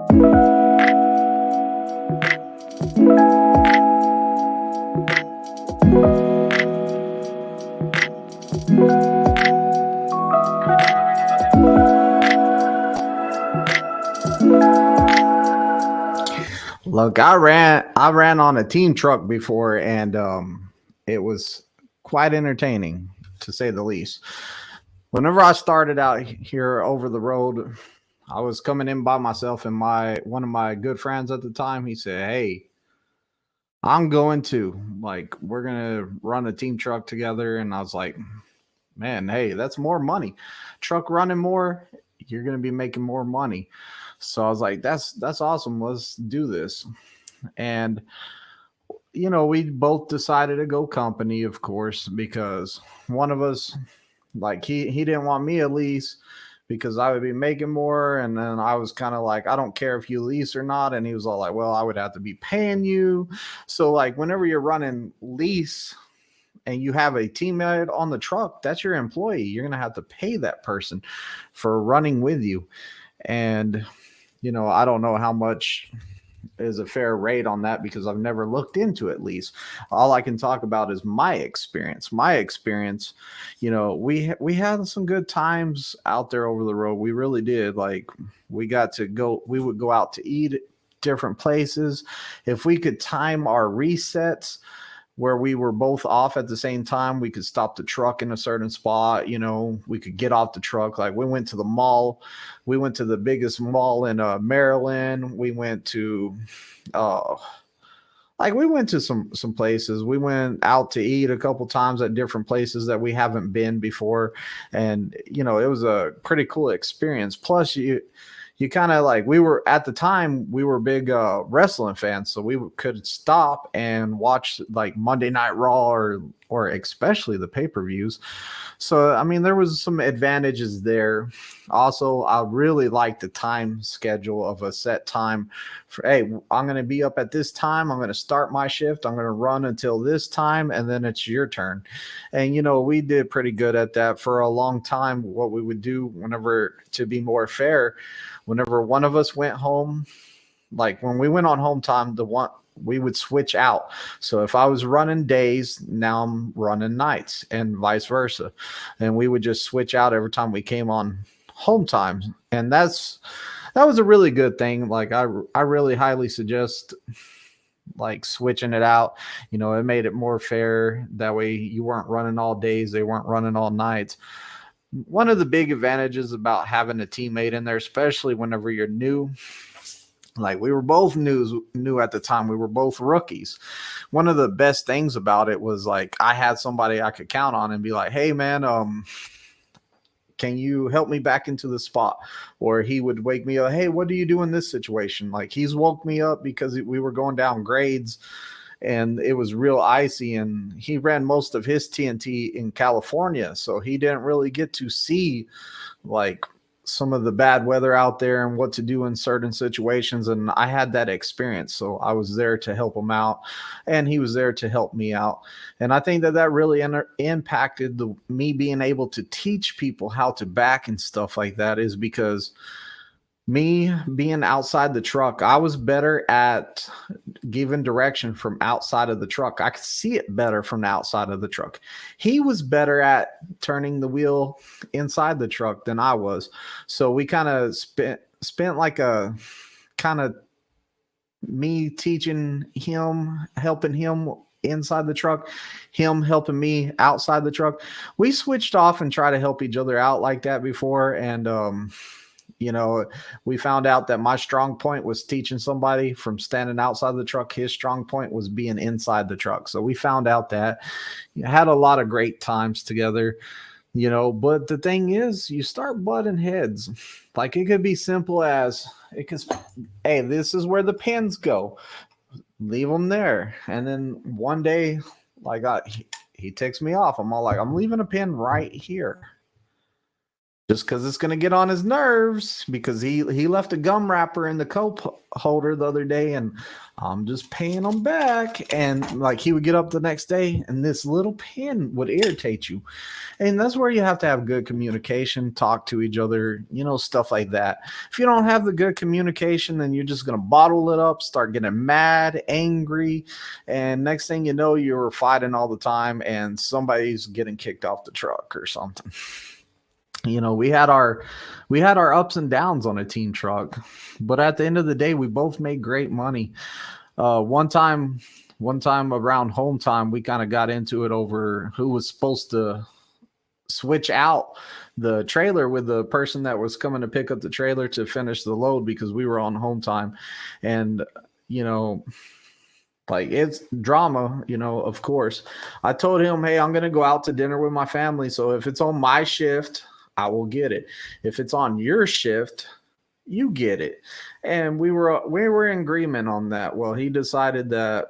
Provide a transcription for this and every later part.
Look, I ran on a team truck before, and it was quite entertaining to say the least. Whenever I started out here over the road, I was coming in by myself, and my one of my good friends at the time, he said, "Hey, I'm going to like we're gonna run a team truck together," and I was like, "Man, hey, that's more money. Truck running more, you're gonna be making more money." So I was like, "That's awesome. Let's do this." And we both decided to go company, of course, because one of us, like, he didn't want me at least because I would be making more, and then I was kind of like, I don't care if you lease or not, and he was all like, well, I would have to be paying you. So like whenever you're running lease and you have a teammate on the truck, that's your employee. You're gonna have to pay that person for running with you. And I don't know how much is a fair rate on that because I've never looked into it. At least all I can talk about is my experience. My experience, we had some good times out there over the road. We really did. Like we would go out to eat at different places. If we could time our resets where we were both off at the same time, we could stop the truck in a certain spot. We could get off the truck. Like we went to the mall. We went to the biggest mall in Maryland. We went to uh we went to some places. We went out to eat a couple times at different places that we haven't been before, and it was a pretty cool experience. Plus you kind of like, we were at the time, we were big wrestling fans, so we could stop and watch like Monday Night Raw, or especially the pay-per-views. So I mean, there was some advantages there. Also, I really like the time schedule of a set time for, hey, I'm going to be up at this time, I'm going to start my shift, I'm going to run until this time, and then it's your turn. And we did pretty good at that for a long time. What we would do, whenever, to be more fair, whenever one of us went home, like when we went on home time, the one we would switch out. So if I was running days, now I'm running nights, and vice versa. And we would just switch out every time we came on home time. And that was a really good thing. Like I really highly suggest like switching it out. It made it more fair. That way you weren't running all days, they weren't running all nights. One of the big advantages about having a teammate in there, especially whenever you're new, like we were both new at the time, we were both rookies. One of the best things about it was like I had somebody I could count on and be like, hey man, can you help me back into the spot? Or he would wake me up, hey, what do you do in this situation? Like he's woke me up because we were going down grades and it was real icy, and he ran most of his TNT in California, so he didn't really get to see like some of the bad weather out there and what to do in certain situations. And I had that experience, so I was there to help him out, and he was there to help me out. And I think that really impacted me being able to teach people how to back and stuff like that, is because me being outside the truck, I was better at giving direction from outside of the truck. I could see it better from the outside of the truck. He was better at turning the wheel inside the truck than I was. So we kind of spent like a kind of, me teaching him, helping him inside the truck, him helping me outside the truck. We switched off and try to help each other out like that before. And you know, we found out that my strong point was teaching somebody from standing outside the truck. His strong point was being inside the truck. So we found out that, had a lot of great times together, but the thing is, you start butting heads. Like it could be simple as, hey, this is where the pins go. Leave them there. And then one day, like he ticks me off. I'm all like, I'm leaving a pin right here. just because it's going to get on his nerves, because he left a gum wrapper in the coat holder the other day, and I'm just paying him back. And like, he would get up the next day and this little pin would irritate you. And that's where you have to have good communication, talk to each other, stuff like that. If you don't have the good communication, then you're just going to bottle it up, start getting mad, angry, and next thing you know, you're fighting all the time and somebody's getting kicked off the truck or something. We had our ups and downs on a team truck, but at the end of the day, we both made great money. One time around home time, we kind of got into it over who was supposed to switch out the trailer with the person that was coming to pick up the trailer to finish the load, because we were on home time. And like, it's drama, of course. I told him, hey, I'm going to go out to dinner with my family, so if it's on my shift, I will get it. If it's on your shift, you get it. And we were in agreement on that. Well, he decided that,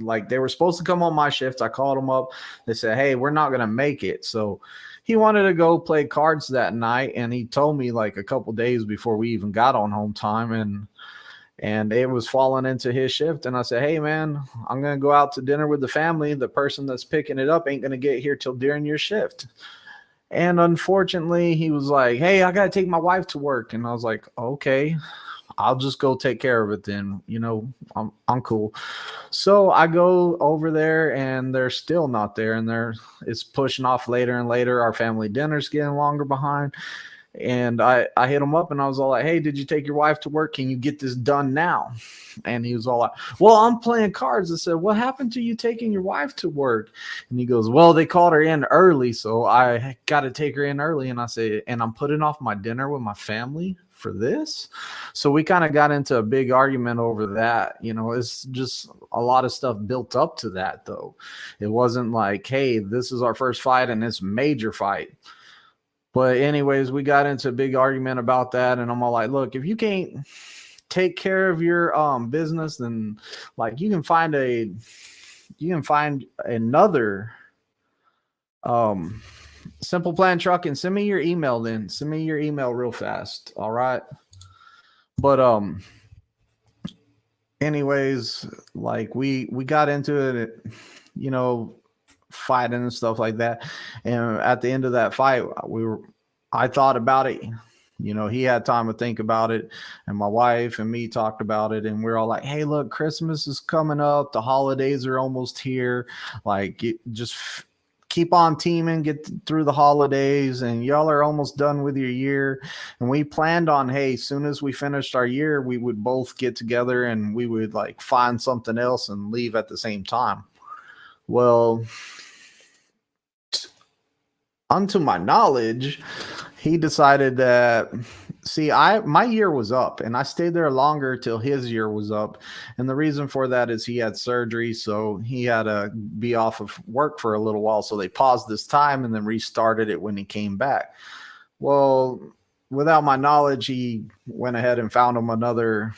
like, they were supposed to come on my shift. I called them up. They said, hey, we're not going to make it. So he wanted to go play cards that night, and he told me like a couple days before we even got on home time, and it was falling into his shift. And I said, hey man, I'm going to go out to dinner with the family. The person that's picking it up ain't going to get here till during your shift. And unfortunately, he was like, hey, I got to take my wife to work. And I was like, okay, I'll just go take care of it then. I'm cool. So I go over there, and they're still not there. And it's pushing off later and later. Our family dinner's getting longer behind. And I hit him up, and I was all like, hey, did you take your wife to work? Can you get this done now? And he was all like, well, I'm playing cards. I said, what happened to you taking your wife to work? And he goes, well, they called her in early, so I got to take her in early. And I say, and I'm putting off my dinner with my family for this? So we kind of got into a big argument over that. It's just a lot of stuff built up to that, though. It wasn't like, hey, this is our first fight and it's a major fight. But anyways, we got into a big argument about that, and I'm all like, look, if you can't take care of your business, then like you can find another Simple Plan Truck, and send me your email then. Send me your email real fast. All right. But anyways, like we got into it, fighting and stuff like that. And at the end of that fight, I thought about it. He had time to think about it, and my wife and me talked about it, and we're all like, hey, look, Christmas is coming up. The holidays are almost here. Like, just keep on teaming, get through the holidays, and y'all are almost done with your year. And we planned on, hey, as soon as we finished our year, we would both get together and we would like find something else and leave at the same time. Well, unto my knowledge, he decided that, my year was up, and I stayed there longer till his year was up. And the reason for that is he had surgery, so he had to be off of work for a little while. So they paused this time and then restarted it when he came back. Well, without my knowledge, he went ahead and found him another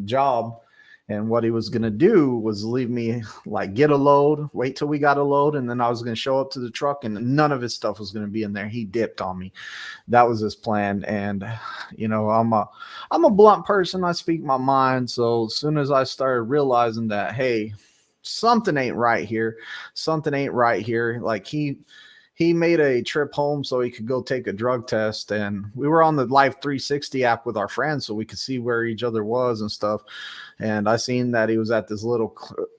job. And what he was going to do was leave me, like, get a load, wait till we got a load, and then I was going to show up to the truck, and none of his stuff was going to be in there. He dipped on me. That was his plan. And, I'm a blunt person. I speak my mind. So as soon as I started realizing that, hey, something ain't right here. Like, he made a trip home so he could go take a drug test, and we were on the Life 360 app with our friends so we could see where each other was and stuff. And I seen that he was at this little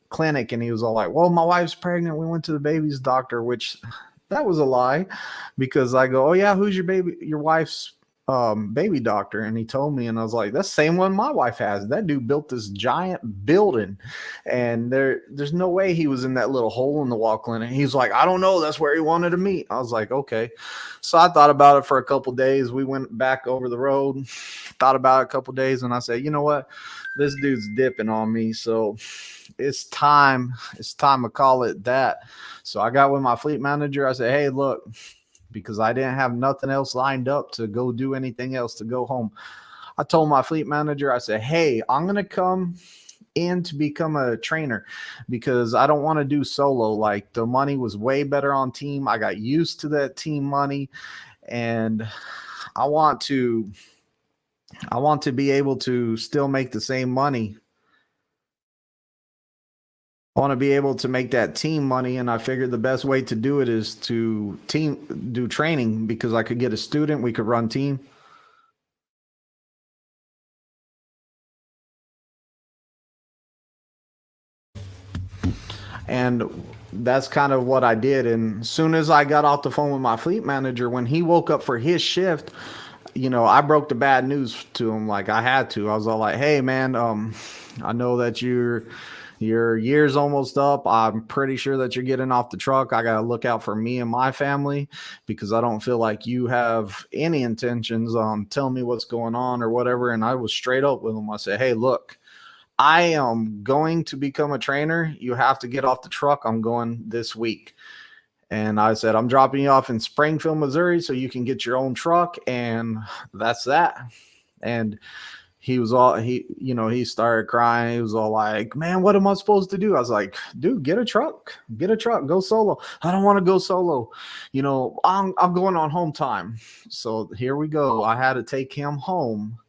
clinic, and he was all like, well, my wife's pregnant. We went to the baby's doctor, which that was a lie, because I go, oh yeah, who's your wife's baby doctor? And he told me, and I was like, that's the same one my wife has. That dude built this giant building, and there's no way he was in that little hole in the wall clinic. He's like, I don't know, that's where he wanted to meet. I was like, okay. So I thought about it for a couple days. We went back over the road, thought about it a couple days, and I said, you know what, this dude's dipping on me, so it's time to call it that. So I got with my fleet manager. I said, hey, look, because I didn't have nothing else lined up to go do anything else to go home, I told my fleet manager, I said, hey, I'm going to come in to become a trainer, because I don't want to do solo. Like, the money was way better on team. I got used to that team money, and I want to be able to still make the same money. I want to be able to make that team money, and I figured the best way to do it is to do training, because I could get a student, we could run team. And that's kind of what I did. And as soon as I got off the phone with my fleet manager, when he woke up for his shift, I broke the bad news to him like I had to. I was all like, "Hey, man, I know that your year's almost up. I'm pretty sure that you're getting off the truck. I got to look out for me and my family, because I don't feel like you have any intentions on telling me what's going on or whatever." And I was straight up with him. I said, "Hey, look, I am going to become a trainer. You have to get off the truck. I'm going this week." And I said, "I'm dropping you off in Springfield, Missouri, so you can get your own truck." And that's that. And he started crying. He was all like, "Man, what am I supposed to do?" I was like, "Dude, get a truck, go solo." "I don't want to go solo. I'm going on home time." So here we go. I had to take him home.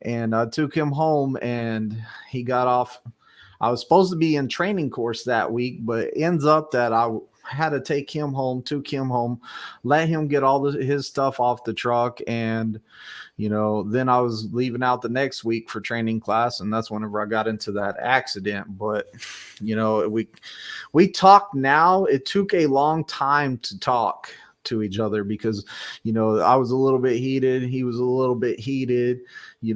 And I took him home, and he got off. I was supposed to be in training course that week, but it ends up that I had to took him home, let him get all his stuff off the truck. And, then I was leaving out the next week for training class. And that's whenever I got into that accident. But, we talked now. It took a long time to talk to each other, because I was a little bit heated, he was a little bit heated. He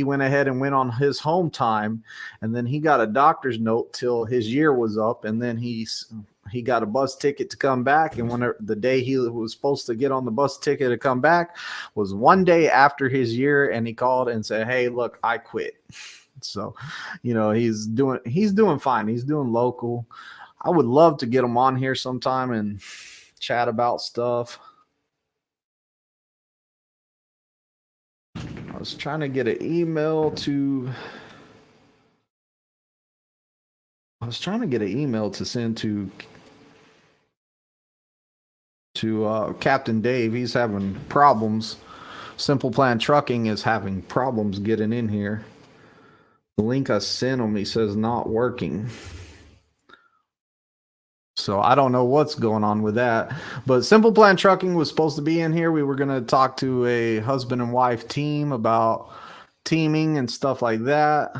went ahead and went on his home time, and then he got a doctor's note till his year was up, and then he got a bus ticket to come back. And whenever the day he was supposed to get on the bus ticket to come back was one day after his year, and he called and said, "Hey, look, I quit." So he's doing fine. He's doing local. I would love to get him on here sometime and chat about stuff. I was trying to get an email to send to Captain Dave. He's having problems. Simple Plan Trucking is having problems getting in here. The link I sent him, he says, not working. So I don't know what's going on with that. But Simple Plan Trucking was supposed to be in here. We were going to talk to a husband and wife team about teaming and stuff like that.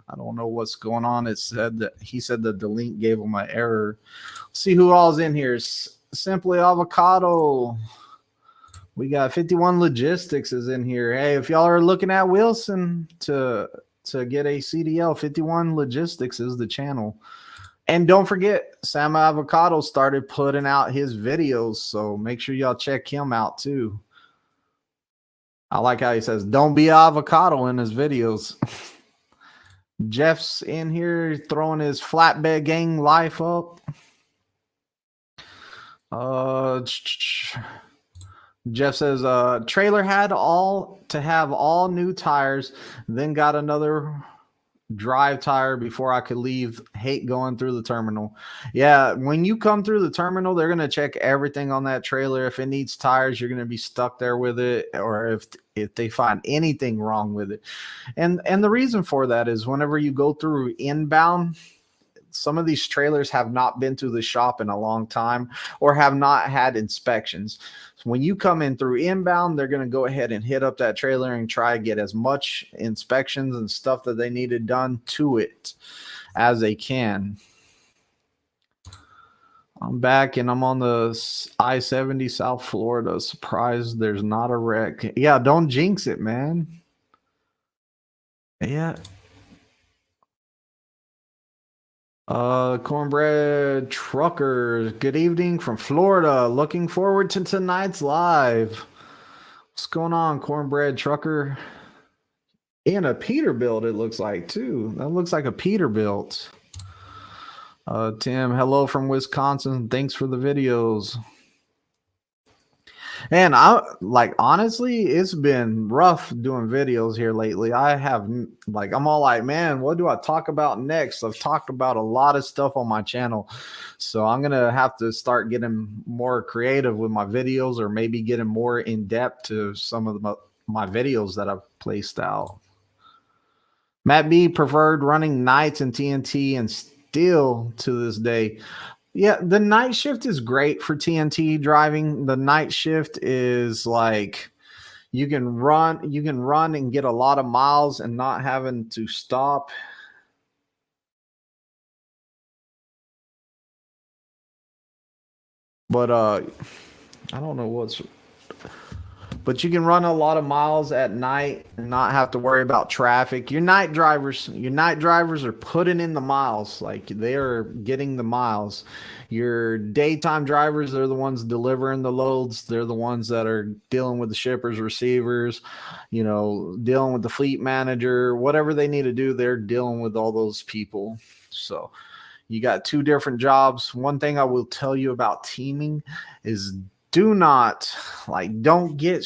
I don't know what's going on. He said that the link gave him an error. Let's see who all's in here. Simply Avocado. We got 51 Logistics is in here. Hey, if y'all are looking at Wilson to get a CDL, 51 Logistics is the channel. And don't forget, Sam Avocado started putting out his videos, so make sure y'all check him out too. I like how he says, "Don't be avocado" in his videos. Jeff's in here throwing his flatbed gang life up. Jeff says, trailer had to have all new tires, then got another drive tire before I could leave. Hate going through the terminal. Yeah, when you come through the terminal, they're going to check everything on that trailer. If it needs tires, you're going to be stuck there with it, or if they find anything wrong with it. And the reason for that is whenever you go through inbound, some of these trailers have not been to the shop in a long time or have not had inspections. So when you come in through inbound, they're going to go ahead and hit up that trailer and try to get as much inspections and stuff that they needed done to it as they can. I'm back and I'm on the I-70 South Florida. Surprised there's not a wreck. Yeah, don't jinx it, man. Yeah. Cornbread Trucker, good evening from Florida. Looking forward to tonight's live. What's going on, Cornbread Trucker? And a Peterbilt, it looks like, too. That looks like a Peterbilt. Tim, hello from Wisconsin. Thanks for the videos. And I like honestly, it's been rough doing videos here lately. I have like I'm all like, man, what do I talk about next? I've talked about a lot of stuff on my channel. So I'm gonna have to start getting more creative with my videos or maybe getting more in depth to some of my videos that I've placed out. Matt B preferred running nights in TNT and still to this day. Yeah, the night shift is great for TNT driving. The night shift is like you can run and get a lot of miles and not having to stop. But I don't know what's but you can run a lot of miles at night and not have to worry about traffic. Your night drivers are putting in the miles, like they're getting the miles. Your daytime drivers, they're the ones delivering the loads. They're the ones that are dealing with the shippers, receivers, dealing with the fleet manager, whatever they need to do, they're dealing with all those people. So you got two different jobs. One thing I will tell you about teaming is do not don't get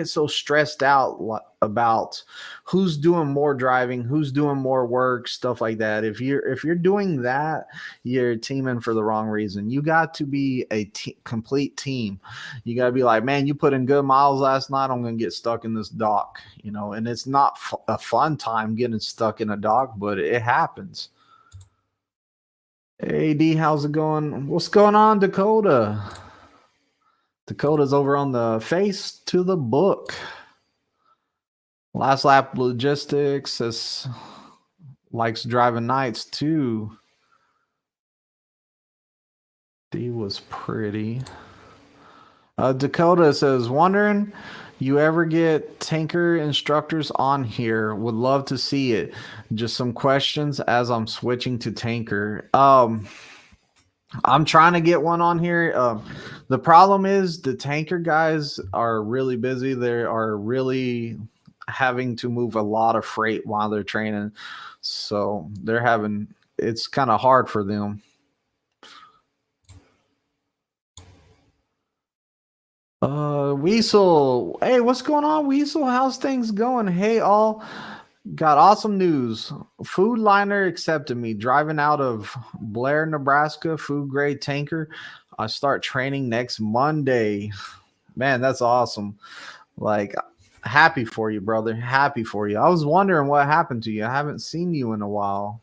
so stressed out about who's doing more driving, who's doing more work, stuff like that. If you're doing that, you're teaming for the wrong reason. You got to be a complete team. You got to be like, man, you put in good miles last night, I'm going to get stuck in this dock, and it's not a fun time getting stuck in a dock, but it happens. Hey D, how's it going? What's going on, Dakota? Dakota's over on the face to the book. Last lap logistics says likes driving nights too. D was pretty. Dakota says, wondering you ever get tanker instructors on here? Would love to see it. Just some questions as I'm switching to tanker. I'm trying to get one on here. The problem is the tanker guys are really busy. They are really having to move a lot of freight while they're training. So it's kind of hard for them. Weasel. Hey, what's going on, Weasel? How's things going? Hey, all. Got awesome news. Food Liner accepted me. Driving out of Blair, Nebraska, food grade tanker. I start training next Monday. Man, that's awesome. Like, happy for you, brother. Happy for you. I was wondering what happened to you. I haven't seen you in a while.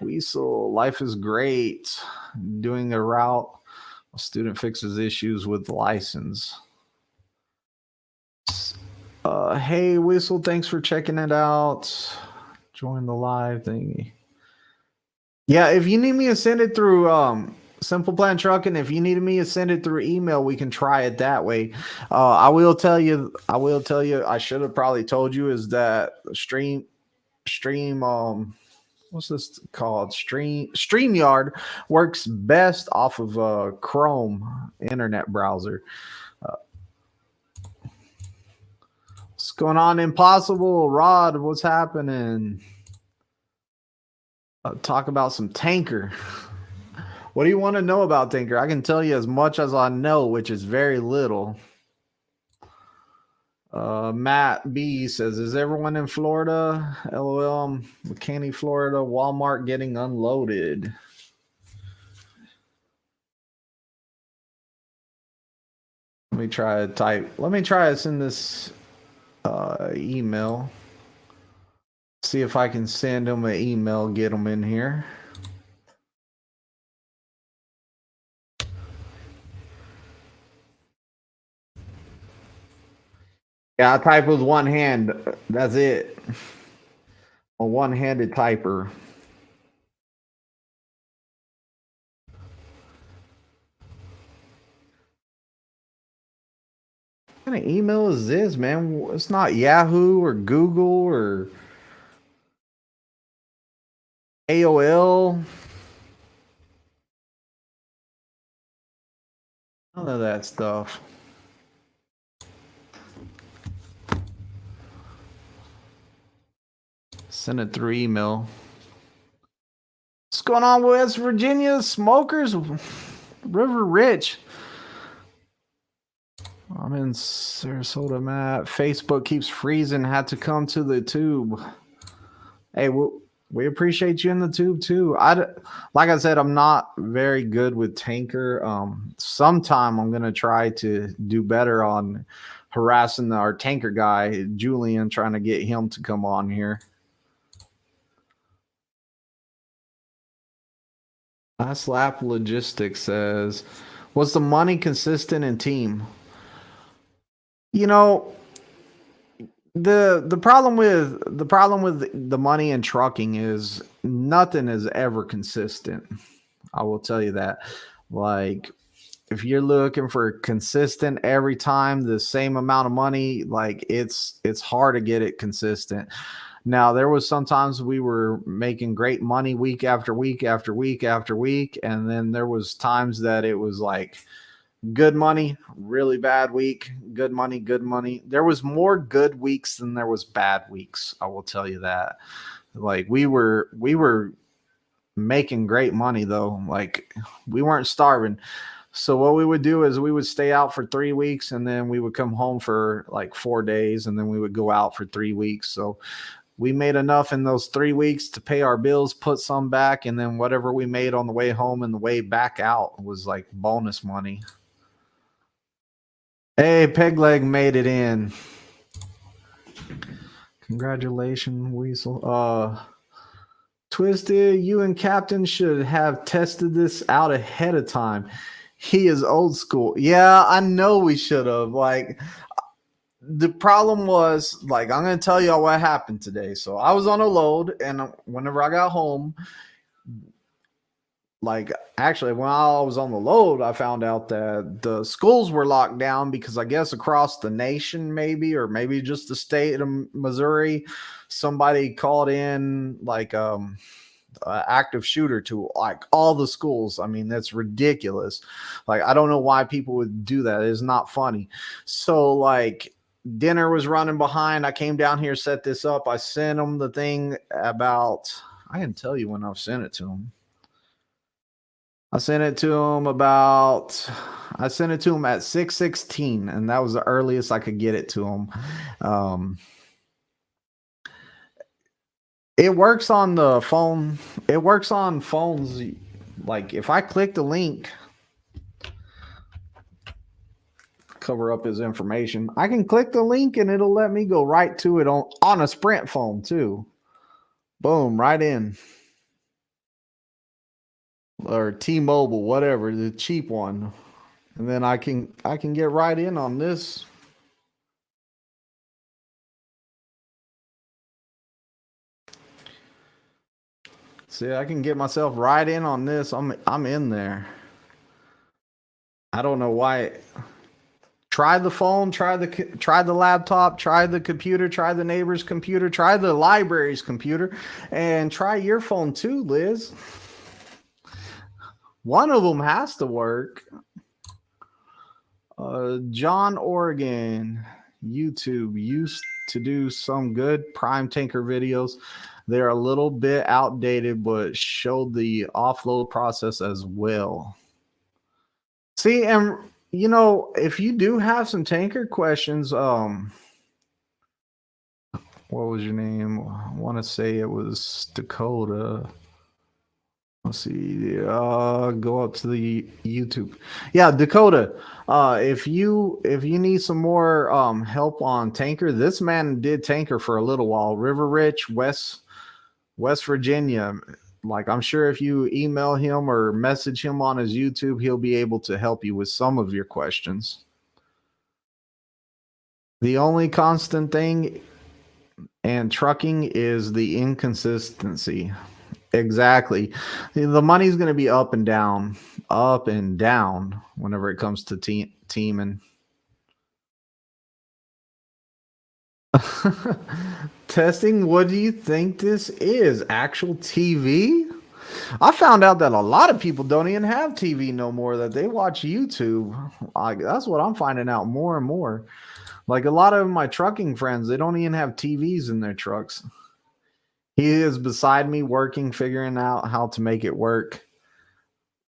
Weasel, life is great. Doing a route. A student fixes issues with license. Hey, Whistle, thanks for checking it out. Join the live thingy. Yeah, if you need me to send it through Simple Plan Trucking, if you need me to send it through email, we can try it that way. I will tell you, I should have probably told you is that stream what's this called? StreamYard works best off of Chrome internet browser. What's going on, Impossible? Rod, what's happening? Talk about some tanker. What do you want to know about tanker? I can tell you as much as I know, which is very little. Matt B says, is everyone in Florida? LOL, McKinney, Florida, Walmart getting unloaded. Let me try to send this email. See if I can send them an email, get them in here. Yeah, I type with one hand. That's it. A one-handed typer. What kind of email is this, man? It's not Yahoo or Google or AOL. None of that stuff. Send it through email. What's going on, West Virginia? Smokers? River Rich. I'm in Sarasota, Matt. Facebook keeps freezing. Had to come to the tube. Hey, we appreciate you in the tube too. Like I said, I'm not very good with Tanker. Sometime I'm gonna try to do better on harassing our Tanker guy, Julian, trying to get him to come on here. Last Lap Logistics says, was the money consistent in team? You know, the problem with the money in trucking is nothing is ever consistent. I will tell you that. Like, if you're looking for consistent every time the same amount of money, like it's hard to get it consistent. Now, there was sometimes we were making great money week after week after week after week, and then there was times that it was like good money, really bad week, good money, good money. There was more good weeks than there was bad weeks. I will tell you that. Like we were making great money though. Like we weren't starving. So what we would do is we would stay out for 3 weeks and then we would come home for like 4 days and then we would go out for 3 weeks. So we made enough in those 3 weeks to pay our bills, put some back, and then whatever we made on the way home and the way back out was like bonus money. Hey, Pegleg made it in. Congratulations, Weasel. Twisted, you and Captain should have tested this out ahead of time. He is old school. Yeah, I know we should have. Like, the problem was, like, I'm going to tell y'all what happened today. So I was on a load, and whenever I got home, like, actually, when I was on the load, I found out that the schools were locked down because I guess across the nation, maybe, or maybe just the state of Missouri, somebody called in like active shooter to like all the schools. I mean, that's ridiculous. Like, I don't know why people would do that. It's not funny. So like dinner was running behind. I came down here, set this up. I sent them the thing about, I can tell you when I've sent it to them. I sent it to him at 6:16, and that was the earliest I could get it to him. It works on the phone. It works on phones. Like if I click the link, cover up his information, I can click the link and it'll let me go right to it on a Sprint phone too. Boom, right in. Or T-Mobile, whatever, the cheap one. And then I can get right in on this. See, I can get myself right in on this. I'm in there. I don't know why. Try the phone, try the laptop, try the computer, try the neighbor's computer, try the library's computer, and try your phone too, Liz. One of them has to work. John Oregon, YouTube used to do some good Prime Tanker videos. They're a little bit outdated, but showed the offload process as well. See, and you know, if you do have some tanker questions, what was your name? I want to say it was Dakota. Let's see. Go up to the YouTube. Yeah, Dakota. If you need some more help on tanker, this man did tanker for a little while. River Rich, West Virginia. Like, I'm sure if you email him or message him on his YouTube, he'll be able to help you with some of your questions. The only constant thing in trucking is the inconsistency. Exactly. The money's going to be up and down whenever it comes to teaming. Testing, what do you think this is? Actual TV? I found out that a lot of people don't even have TV no more, that they watch YouTube. That's what I'm finding out more and more. Like a lot of my trucking friends, they don't even have TVs in their trucks. He is beside me working, figuring out how to make it work.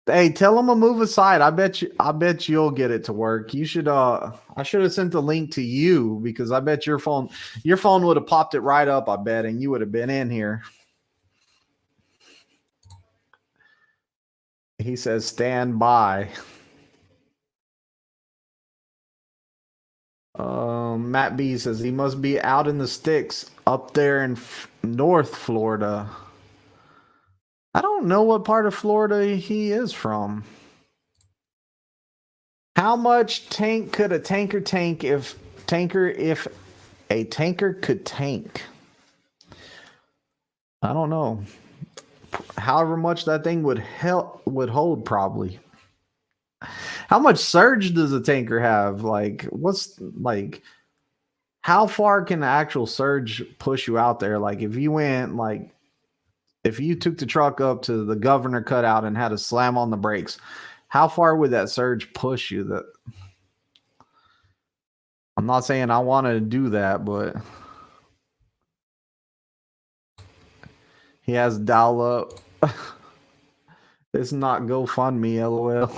Hey, tell him to move aside. I bet you'll get it to work. You should I should have sent the link to you because I bet your phone would have popped it right up, I bet, and you would have been in here. He says stand by. Matt B says he must be out in the sticks up there in North Florida. I don't know what part of Florida he is from. How much tank could a tanker tank if a tanker could tank? I don't know. However much that thing would hold, probably. How much surge does a tanker have? Like, what's like? How far can the actual surge push you out there? Like, if you went like, if you took the truck up to the governor cutout and had to slam on the brakes, how far would that surge push you? That I'm not saying I want to do that, but he has dial up. It's not GoFundMe, lol.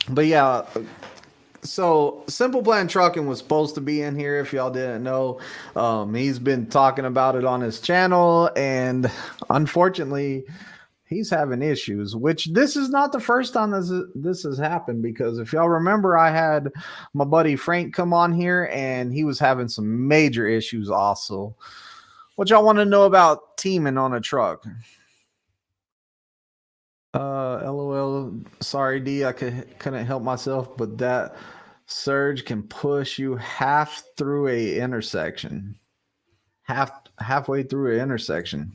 But yeah, so Simple Plan Trucking was supposed to be in here if y'all didn't know. He's been talking about it on his channel, and unfortunately, he's having issues, which this is not the first time this has happened, because if y'all remember, I had my buddy Frank come on here and he was having some major issues also. What y'all want to know about teaming on a truck? LOL. Sorry, D. I couldn't help myself, but that surge can push you half through a intersection. Halfway through an intersection.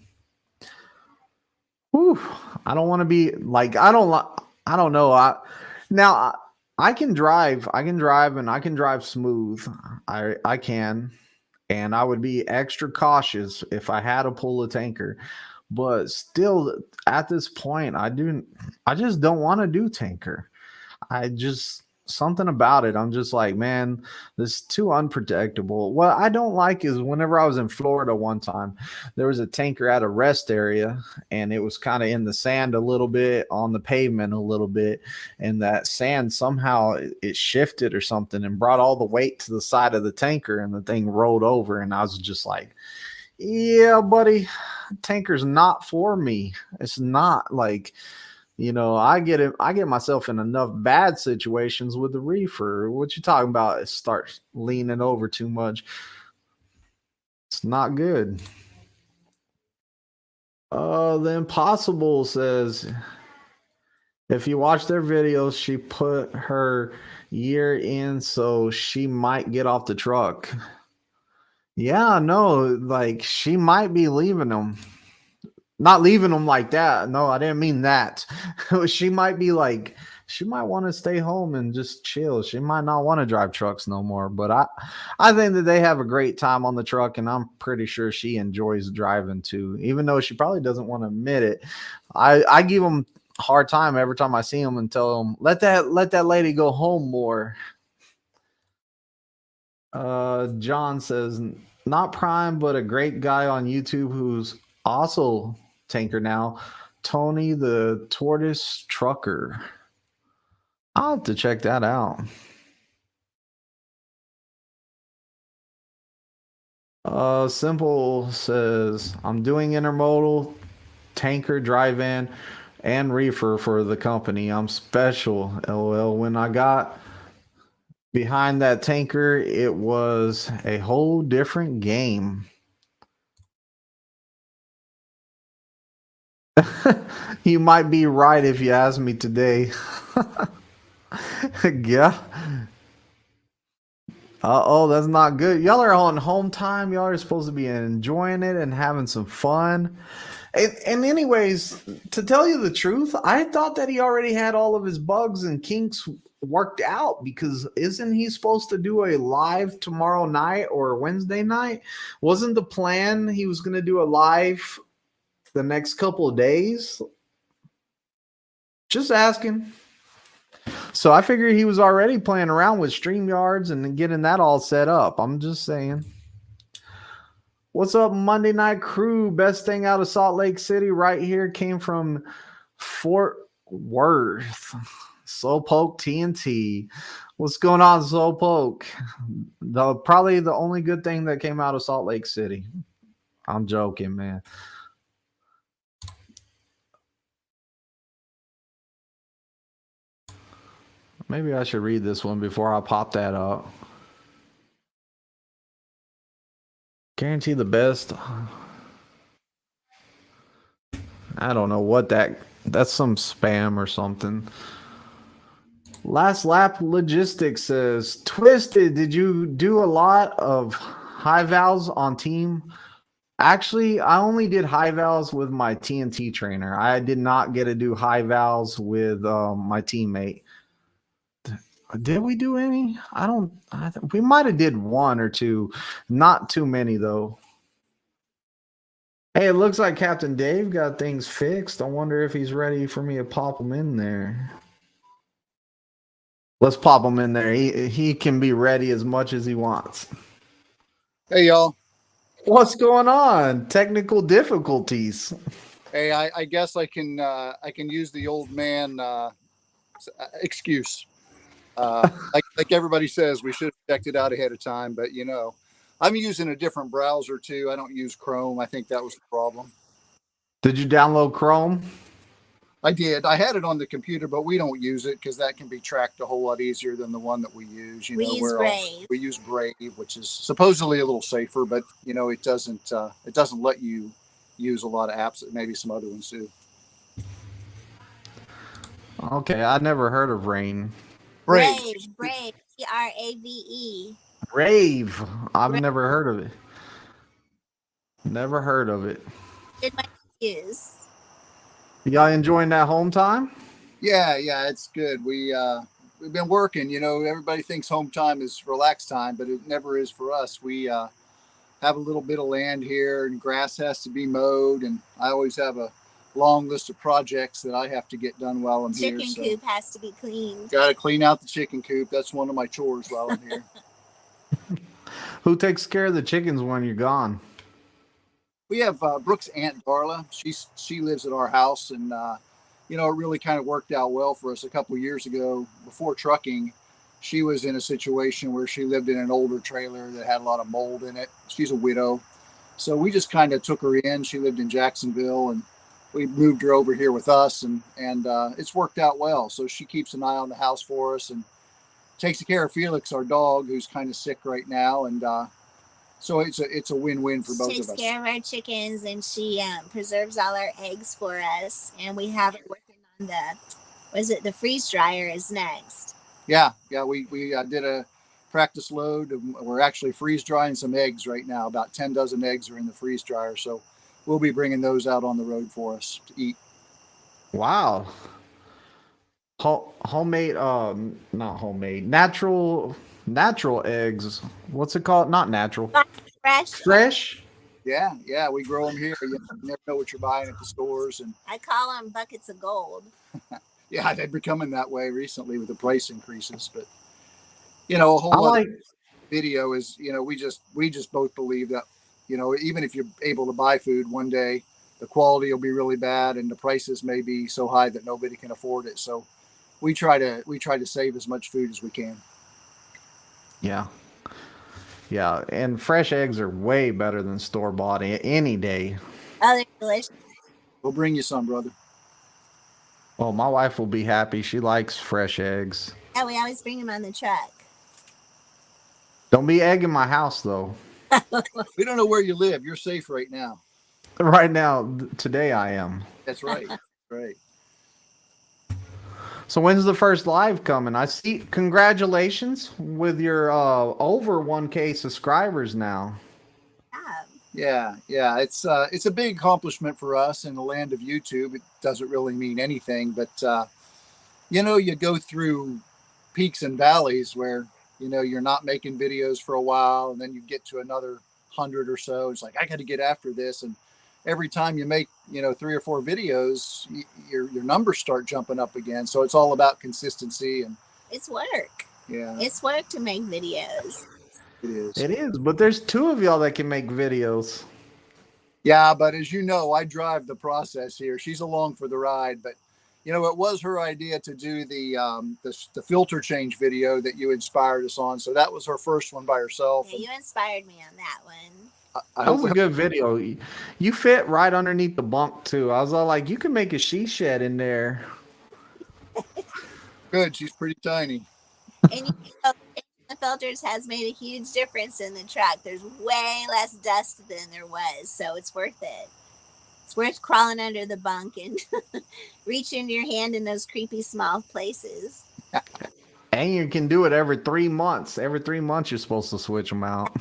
Whew. I don't want to be like I don't know. I can drive. I can drive and I can drive smooth. I can. And I would be extra cautious if I had to pull a tanker. But still, at this point, I just don't want to do tanker. I just something about it. I'm just like, man, this is too unpredictable. What I don't like is whenever I was in Florida one time, there was a tanker at a rest area and it was kind of in the sand a little bit, on the pavement a little bit, and that sand somehow it shifted or something and brought all the weight to the side of the tanker and the thing rolled over, and I was just like, yeah, buddy, tanker's not for me. It's not like, I get myself in enough bad situations with the reefer. What you talking about? It starts leaning over too much. It's not good. The Impossible says, if you watch their videos, she put her year in so she might get off the truck. Yeah, no, like she might be leaving them. Not leaving them like that. No, I didn't mean that. She might be like, she might want to stay home and just chill. She might not want to drive trucks no more. But I think that they have a great time on the truck, and I'm pretty sure she enjoys driving too, even though she probably doesn't want to admit it. I give them a hard time every time I see them and tell them, let that lady go home more. John says, not Prime, but a great guy on YouTube who's also tanker now, Tony the Tortoise Trucker. I'll have to check that out. Simple says, I'm doing intermodal, tanker, drive-in, and reefer for the company. I'm special, LOL. When I got behind that tanker, it was a whole different game. You might be right if you ask me today. Yeah. Oh, that's not good. Y'all are on home time. Y'all are supposed to be enjoying it and having some fun. And anyways, to tell you the truth, I thought that he already had all of his bugs and kinks worked out, because isn't he supposed to do a live tomorrow night or Wednesday night? Wasn't the plan he was going to do a live the next couple of days? Just asking. So I figured he was already playing around with StreamYards and getting that all set up. I'm just saying. What's up, Monday Night Crew? Best thing out of Salt Lake City right here came from Fort Worth. Slowpoke TNT. What's going on, Slowpoke? Probably the only good thing that came out of Salt Lake City. I'm joking, man. Maybe I should read this one before I pop that up. Guarantee the best. I don't know what that's some spam or something. Last Lap Logistics says, Twisted, did you do a lot of high vals on team? Actually, I only did high vals with my TNT trainer. I did not get to do high vals with my teammate. Did we do any? We might have did one or two. Not too many, though. Hey, it looks like Captain Dave got things fixed. I wonder if he's ready for me to pop him in there. Let's pop him in there. He can be ready as much as he wants. Hey, y'all. What's going on? Technical difficulties. Hey, I guess I can use the old man excuse. Like everybody says, we should have checked it out ahead of time. But I'm using a different browser too. I don't use Chrome. I think that was the problem. Did you download Chrome? I did. I had it on the computer, but we don't use it because that can be tracked a whole lot easier than the one that we use. We use Brave. We use Brave, which is supposedly a little safer, but it doesn't let you use a lot of apps that maybe some other ones do. Okay, I never heard of Rain. Brave. Brave. Brave. I've never heard of it. Never heard of it. It might use. Y'all enjoying that home time? Yeah, it's good. We've been working. Everybody thinks home time is relaxed time, but it never is for us. We have a little bit of land here, and grass has to be mowed, and I always have a long list of projects that I have to get done while I'm here. Chicken coop has to be cleaned. Got to clean out the chicken coop. That's one of my chores while I'm here. Who takes care of the chickens when you're gone? We have Brooke's Aunt Darla. She lives at our house, and it really kind of worked out well for us a couple of years ago. Before trucking, she was in a situation where she lived in an older trailer that had a lot of mold in it. She's a widow, so we just kind of took her in. She lived in Jacksonville, and we moved her over here with us, and it's worked out well. So she keeps an eye on the house for us and takes care of Felix, our dog, who's kind of sick right now, and so it's a win-win for both of us. She takes care of our chickens, and she preserves all our eggs for us. And we have her working on the freeze dryer is next. Yeah. We did a practice load. We're actually freeze drying some eggs right now. About 10 dozen eggs are in the freeze dryer, so we'll be bringing those out on the road for us to eat. Wow. Homemade, not homemade, natural eggs. What's it called? Not natural. Fresh. Yeah. We grow them here. You never know what you're buying at the stores, and I call them buckets of gold. Yeah, they're becoming that way recently with the price increases. But a whole lot of video is we just both believe that even if you're able to buy food one day, the quality will be really bad and the prices may be so high that nobody can afford it. So we try to save as much food as we can. Yeah, and fresh eggs are way better than store-bought any day. Oh, they're delicious. We'll bring you some, brother. Well, my wife will be happy. She likes fresh eggs. Yeah, we always bring them on the truck. Don't be egging my house, though. We don't know where you live. You're safe right now. Right now, today I am. That's right. Right. So when's the first live coming? I see. Congratulations with your over 1K subscribers now. Yeah. It's a big accomplishment for us in the land of YouTube. It doesn't really mean anything, but you go through peaks and valleys where you're not making videos for a while, and then you get to another 100 or so. It's like, I got to get after this, and every time you make 3 or 4 videos, your numbers start jumping up again. So it's all about consistency, and it's work. Yeah, it's work to make videos. It is. It is, but there's two of y'all that can make videos. Yeah, but as you know, I drive the process here. She's along for the ride, but you know, it was her idea to do the filter change video that you inspired us on. So that was her first one by herself. Yeah, you inspired me on that one. I That was a hope good video. You fit right underneath the bunk too. I was all like, you can make a she shed in there. good. She's pretty tiny. And you know, the filters has made a huge difference in the truck. There's way less dust than there was, so it's worth it. It's worth crawling under the bunk and reaching your hand in those creepy small places. And you can do it every 3 months. Every 3 months, you're supposed to switch them out.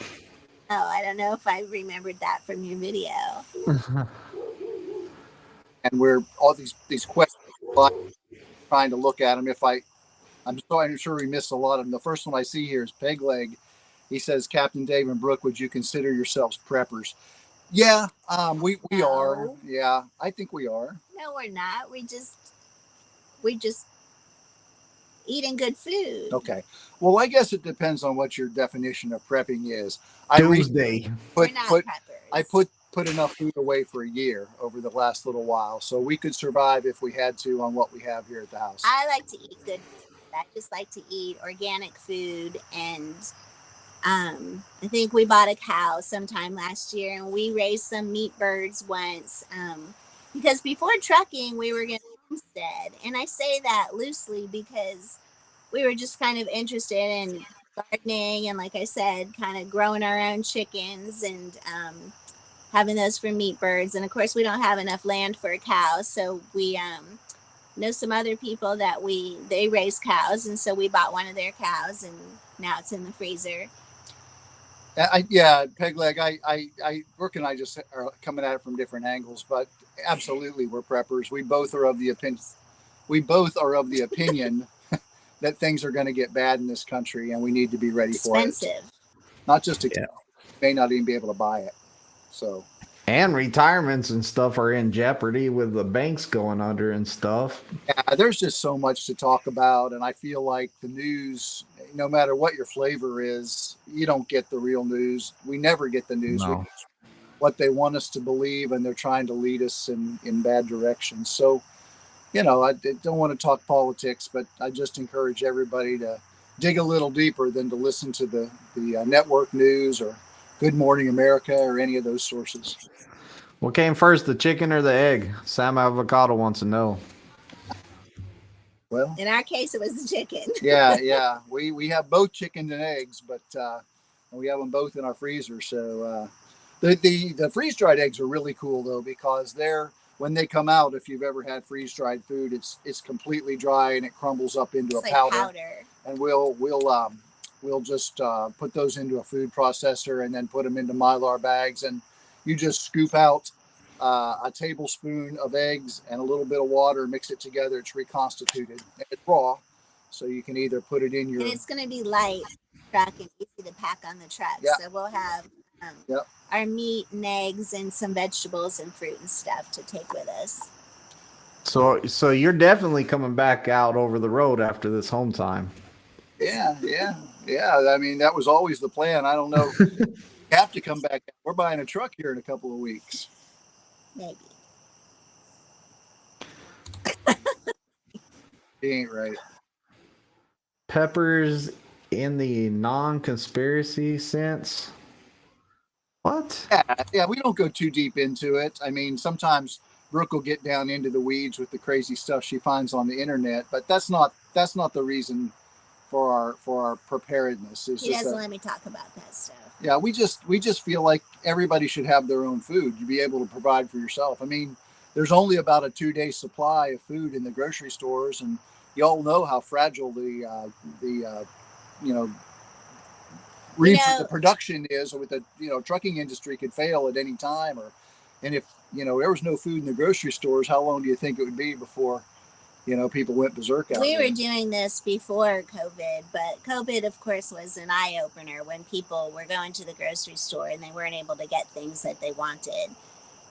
Oh, I don't know if I remembered that from your video. And we're all these questions, trying to look at them. I'm sure we missed a lot of them. The first one I see here is Peg Leg. He says, Captain Dave and Brooke, would you consider yourselves preppers? Yeah, we are. No. Yeah, I think we are. No, we're not. We're just eating good food. Okay. Well, I guess it depends on what your definition of prepping is. I Doomsday. We're not preppers. I put enough food away for a year over the last little while, so we could survive if we had to on what we have here at the house. I like to eat good food. I just like to eat organic food, and I think we bought a cow sometime last year, and we raised some meat birds once. Because before trucking, we were going to homestead, and I say that loosely because we were just kind of interested in gardening, and like I said, kind of growing our own chickens and having those for meat birds. And of course, we don't have enough land for a cow, so we know some other people that they raise cows, and so we bought one of their cows, and now it's in the freezer. Yeah, Peg Leg. Brooke and I just are coming at it from different angles, but absolutely, we're preppers. We both are of the opinion that things are going to get bad in this country, and we need to be ready for it. Expensive. Not just may not even be able to buy it. So. And retirements and stuff are in jeopardy with the banks going under and stuff. Yeah, there's just so much to talk about. And I feel like the news, no matter what your flavor is, you don't get the real news. We never get the news. No. What they want us to believe, and they're trying to lead us in bad directions. So, you know, I don't want to talk politics, but I just encourage everybody to dig a little deeper than to listen to the network news or Good Morning America or any of those sources. What came first, the chicken or the egg? Sam Avocado wants to know. Well, in our case, it was the chicken. yeah. We have both chickens and eggs, but we have them both in our freezer. So the freeze dried eggs are really cool though, because when they come out, if you've ever had freeze dried food, it's completely dry and it crumbles up into it's a like powder. And we'll just put those into a food processor and then put them into Mylar bags, and you just scoop out a tablespoon of eggs and a little bit of water, mix it together. It's reconstituted. It's raw, so you can either put it in your. And it's going to be light truck and easy to pack on the truck. Yep. So we'll have our meat and eggs and some vegetables and fruit and stuff to take with us. So you're definitely coming back out over the road after this home time. Yeah. I mean, that was always the plan. I don't know. Have to come back. We're buying a truck here in a couple of weeks. Maybe. He ain't right. Peppers in the non-conspiracy sense? What? Yeah, we don't go too deep into it. I mean, sometimes Brooke will get down into the weeds with the crazy stuff she finds on the internet, but that's not the reason for our preparedness. He doesn't let me talk about that stuff. Yeah, we just feel like everybody should have their own food to be able to provide for yourself. I mean, there's only about a 2-day supply of food in the grocery stores, and y'all know how fragile the production is, with the trucking industry could fail at any time, and if there was no food in the grocery stores, how long do you think it would be before people went berserk out there? We were doing this before COVID, but COVID, of course, was an eye-opener when people were going to the grocery store and they weren't able to get things that they wanted.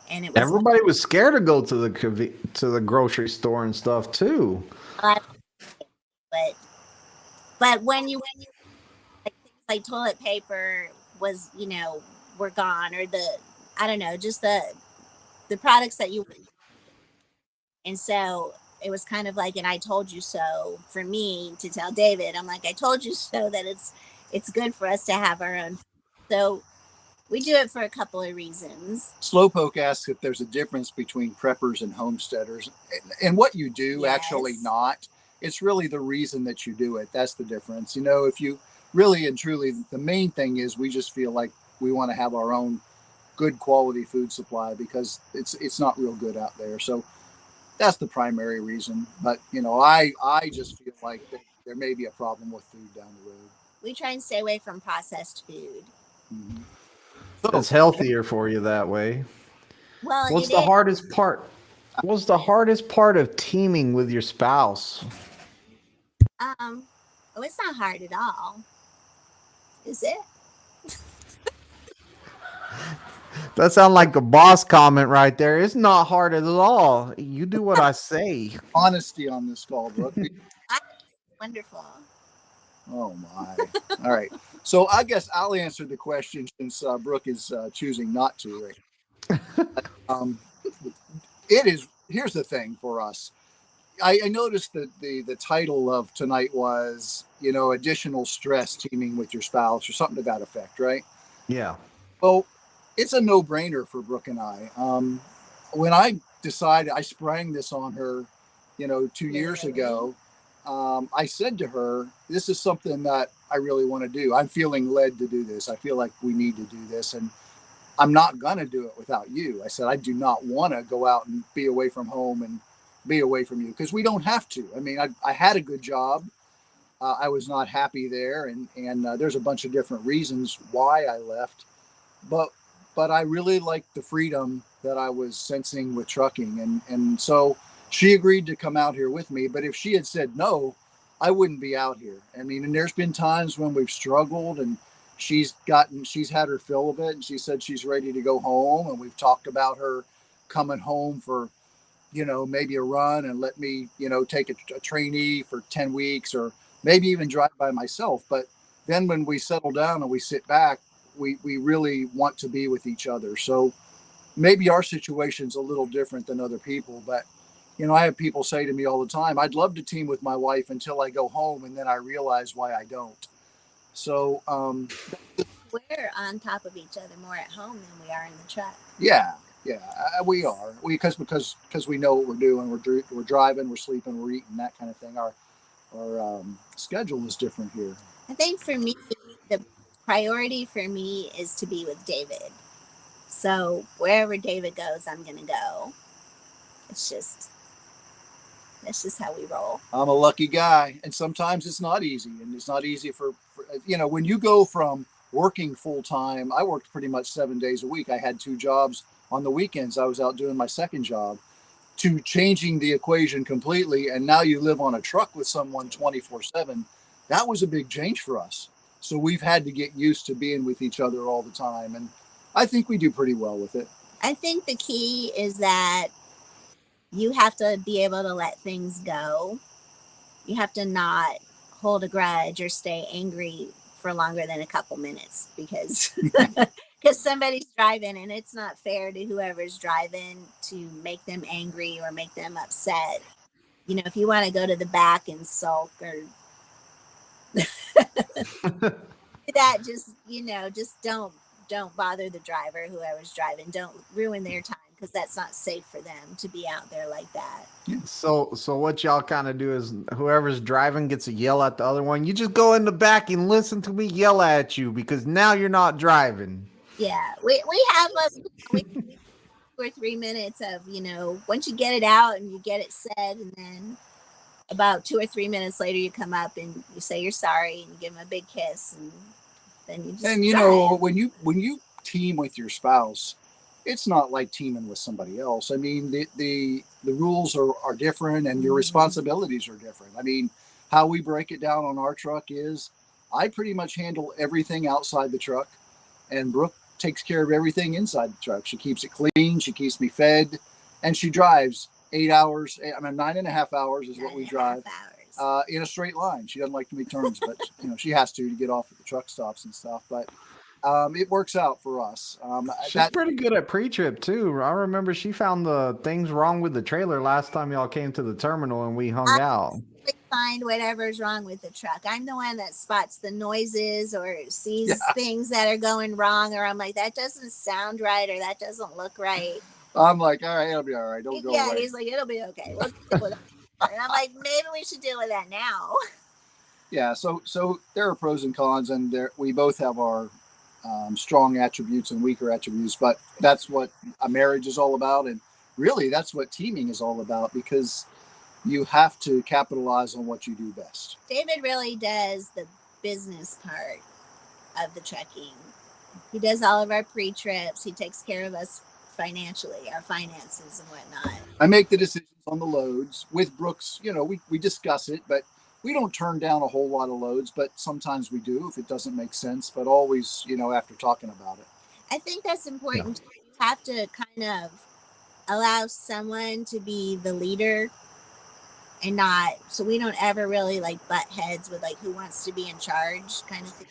And it was everybody was scared to go to the grocery store and stuff too. But when you like things like toilet paper was, were gone, or I don't know, just the products that you, and so it was kind of like an I told you so for me to tell David. I'm like, I told you so that it's good for us to have our own. So we do it for a couple of reasons. Slowpoke asks if there's a difference between preppers and homesteaders, and what you do. Yes. Actually not. It's really the reason that you do it. That's the difference. If you really and truly, the main thing is we just feel like we want to have our own good quality food supply because it's not real good out there. So that's the primary reason. But I just feel like there may be a problem with food down the road. We try and stay away from processed food. Mm-hmm. It's healthier for you that way. Well, What's the hardest part? What's the hardest part of teaming with your spouse? It's not hard at all. Is it? That sounds like a boss comment right there. It's not hard at all. You do what I say. Honesty on this call, Brooke. Wonderful. Oh my. All right. So I guess I'll answer the question since Brooke is choosing not to. Here's the thing for us. I noticed that the title of tonight was, additional stress teaming with your spouse or something to that effect, right? Yeah. Well, it's a no-brainer for Brooke and I. When I decided, I sprang this on her, 2 years ago. I said to her, this is something that I really want to do. I'm feeling led to do this. I feel like we need to do this. And I'm not going to do it without you. I said, I do not want to go out and be away from home and be away from you because we don't have to. I mean, I had a good job. I was not happy there. And there's a bunch of different reasons why I left. But I really liked the freedom that I was sensing with trucking. And so she agreed to come out here with me. But if she had said no, I wouldn't be out here. I mean, and there's been times when we've struggled and she's had her fill of it. And she said she's ready to go home. And we've talked about her coming home for, maybe a run and let me, take a trainee for 10 weeks or maybe even drive by myself. But then when we settle down and we sit back, we really want to be with each other. So maybe our situation's a little different than other people, but I have people say to me all the time, I'd love to team with my wife until I go home. And then I realize why I don't. So, we're on top of each other more at home than we are in the truck. Yeah, we are. Because we know what we're doing. We're driving, we're sleeping, we're eating, that kind of thing. Our schedule is different here. I think for me, the priority for me is to be with David. So wherever David goes, I'm going to go. That's just how we roll. I'm a lucky guy. And sometimes it's not easy. And it's not easy for when you go from working full time, I worked pretty much 7 days a week. I had 2 jobs. On the weekends, I was out doing my second job, to changing the equation completely. And now you live on a truck with someone 24/7. That was a big change for us. So we've had to get used to being with each other all the time. And I think we do pretty well with it. I think the key is that you have to be able to let things go. You have to not hold a grudge or stay angry for longer than a couple minutes because somebody's driving and it's not fair to whoever's driving to make them angry or make them upset. If you want to go to the back and sulk or that, just don't bother the driver, whoever's driving. Don't ruin their time because that's not safe for them to be out there like that. So what y'all kind of do is whoever's driving gets to yell at the other one. You just go in the back and listen to me yell at you because now you're not driving. Yeah, we have 2 or 3 minutes of, once you get it out and you get it said, and then about 2 or 3 minutes later, you come up and you say you're sorry and you give them a big kiss, and then you just. And when you team with your spouse, it's not like teaming with somebody else. I mean, the rules are different and your responsibilities are different. I mean, how we break it down on our truck is I pretty much handle everything outside the truck, and Brooke takes care of everything inside the truck. She keeps it clean. She keeps me fed, and she drives 8 hours. 9.5 hours is what we drive. in a straight line. She doesn't like to make turns, but she has to get off at the truck stops and stuff. But it works out for us. She's pretty good at pre-trip too. I remember she found the things wrong with the trailer last time y'all came to the terminal and we hung out. Find whatever's wrong with the truck. I'm the one that spots the noises or sees things that are going wrong, or I'm like, that doesn't sound right, or that doesn't look right. I'm like, all right, it'll be all right. Don't go away. He's like, it'll be okay. We'll deal with it. And I'm like, maybe we should deal with that now. Yeah. So there are pros and cons, and we both have our strong attributes and weaker attributes, but that's what a marriage is all about, and really that's what teaming is all about, because you have to capitalize on what you do best. David really does the business part of the trucking. He does all of our pre-trips. He takes care of us financially, our finances and whatnot. I make the decisions on the loads with Brooks. We discuss it, but we don't turn down a whole lot of loads, but sometimes we do if it doesn't make sense, but always, after talking about it. I think that's important. You have to kind of allow someone to be the leader, and not, so we don't ever really like butt heads with like who wants to be in charge kind of thing.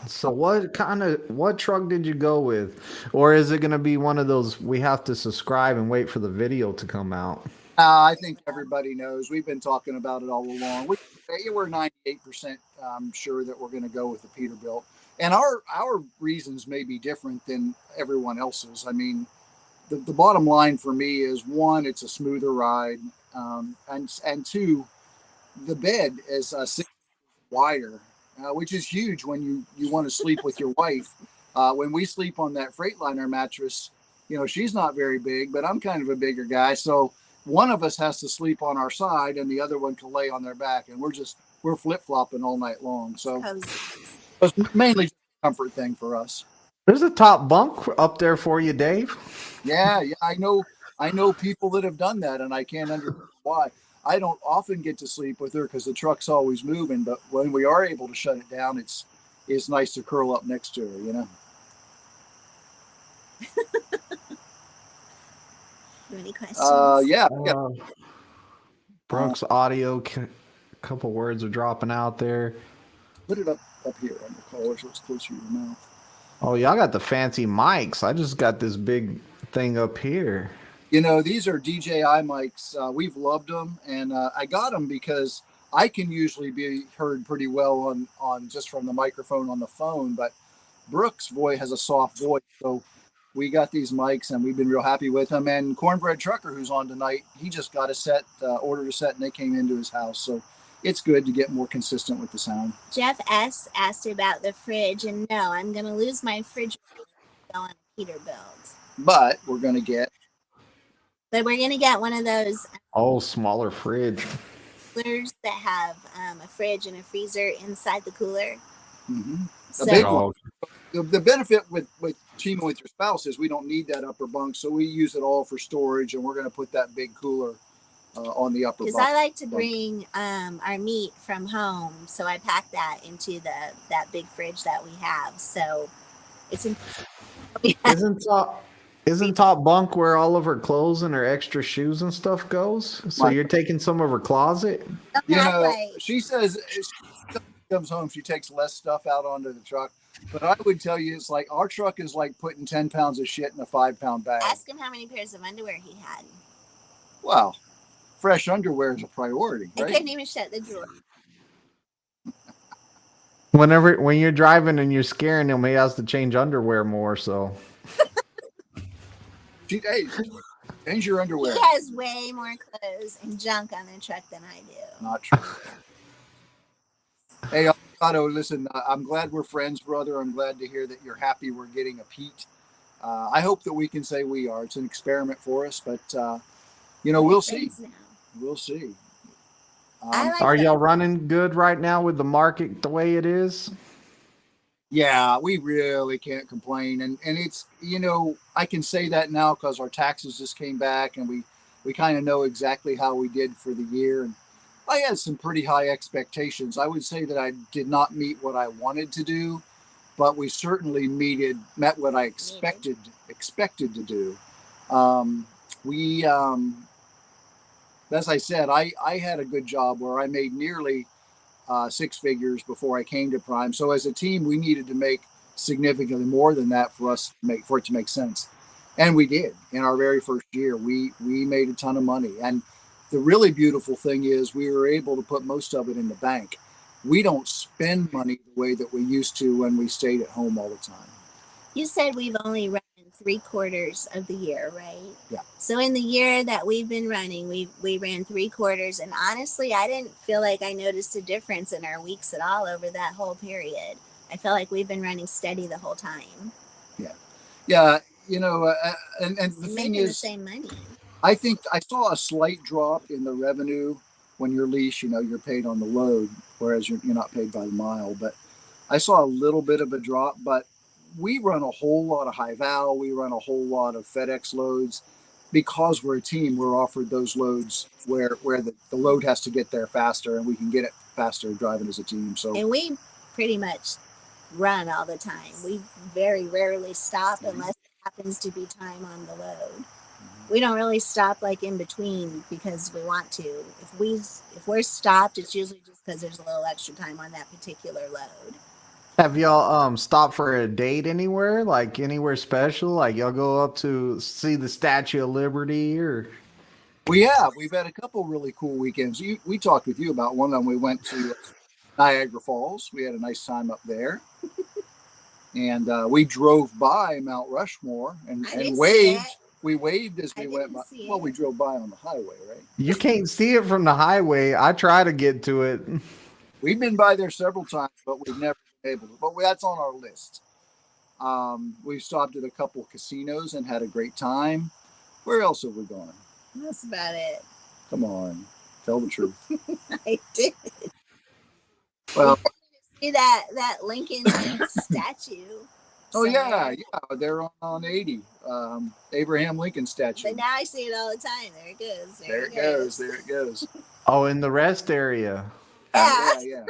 So what truck did you go with? Or is it going to be one of those we have to subscribe and wait for the video to come out? I think everybody knows. We've been talking about it all along. We're 98% sure that we're going to go with the Peterbilt. And our reasons may be different than everyone else's. I mean, the bottom line for me is, one, it's a smoother ride, and two, the bed is 6 inches wider, which is huge when you want to sleep with your wife. When we sleep on that Freightliner mattress, she's not very big, but I'm kind of a bigger guy, so one of us has to sleep on our side and the other one can lay on their back, and we're flip-flopping all night long. So it's mainly just a comfort thing for us. There's a top bunk up there for you, Dave. Yeah, I know people that have done that, and I can't understand why. I don't often get to sleep with her because the truck's always moving, but when we are able to shut it down, it's nice to curl up next to her, Any questions? Yeah. Brooks audio, couple words are dropping out there. Put it up here on the collar so it's closer to your mouth. Oh, y'all got the fancy mics. I just got this big thing up here. These are DJI mics. We've loved them, and I got them because I can usually be heard pretty well on just from the microphone on the phone, but Brooks' voice has a soft voice, so we got these mics, and we've been real happy with them. And Cornbread Trucker, who's on tonight, he just got a set, ordered a set, and they came into his house, so it's good to get more consistent with the sound. Jeff S. asked about the fridge, and no, I'm going to lose my fridge on Peterbilt. But we're going to get one of those. Smaller fridge. Coolers that have a fridge and a freezer inside the cooler. Mm-hmm. So, the benefit with teaming with your spouse is we don't need that upper bunk, so we use it all for storage, and we're going to put that big cooler on the upper bunk. Because I like to bring our meat from home, so I pack that into that big fridge that we have. So it's Isn't top bunk where all of her clothes and her extra shoes and stuff goes? So you're taking some of her closet? She says she comes home, she takes less stuff out onto the truck. But I would tell you, it's like our truck is like putting 10 pounds of shit in a 5-pound bag. Ask him how many pairs of underwear he had. Wow. Fresh underwear is a priority, right? I couldn't even shut the drawer. When you're driving and you're scaring him, he has to change underwear more, so. Hey, change your underwear. He has way more clothes and junk on the truck than I do. Not true. Hey, Otto, listen, I'm glad we're friends, brother. I'm glad to hear that you're happy we're getting a Pete. I hope that we can say we are. It's an experiment for us, but, we'll see. We'll see. Are y'all running good right now with the market the way it is? Yeah, we really can't complain. And it's, I can say that now because our taxes just came back, and we kind of know exactly how we did for the year. And I had some pretty high expectations. I would say that I did not meet what I wanted to do, but we certainly met what I expected to do. We as I said, I had a good job where I made nearly six figures before I came to Prime. So as a team, we needed to make significantly more than that for it to make sense. And we did. In our very first year, we made a ton of money. And the really beautiful thing is we were able to put most of it in the bank. We don't spend money the way that we used to when we stayed at home all the time. You said we've only run 3/4 of the year, right? Yeah. So in the year that we've been running, we ran 3/4, and honestly, I didn't feel like I noticed a difference in our weeks at all over that whole period. I felt like we've been running steady the whole time. Yeah. You know, and the thing Making is, the same money. I think I saw a slight drop in the revenue when your lease, you're paid on the load, whereas you're not paid by the mile. But I saw a little bit of a drop, but we run a whole lot of high val. We run a whole lot of FedEx loads because we're a team. We're offered those loads where the load has to get there faster, and we can get it faster driving as a team. So, And we pretty much run all the time. We very rarely stop unless it happens to be time on the load. We don't really stop like in between because we want to. If we're stopped, it's usually just because there's a little extra time on that particular load. Have y'all stopped for a date anywhere? Like anywhere special? Like y'all go up to see the Statue of Liberty or we've had a couple really cool weekends. We talked with you about one of them. We went to Niagara Falls. We had a nice time up there. And we drove by Mount Rushmore and waved. We waved as we went by. Well, we drove by on the highway, right? you can't see it from the highway. I try to get to it. We've been by there several times, but we've never been able to. But that's on our list. We've stopped at a couple casinos and had a great time. Where else have we gone? That's about it. Come on, tell the truth. I did. Well, see that Lincoln statue. Oh yeah, they're on 80, Abraham Lincoln statue. But now I see it all the time. There it goes. There it goes. Oh, in the rest area. Yeah.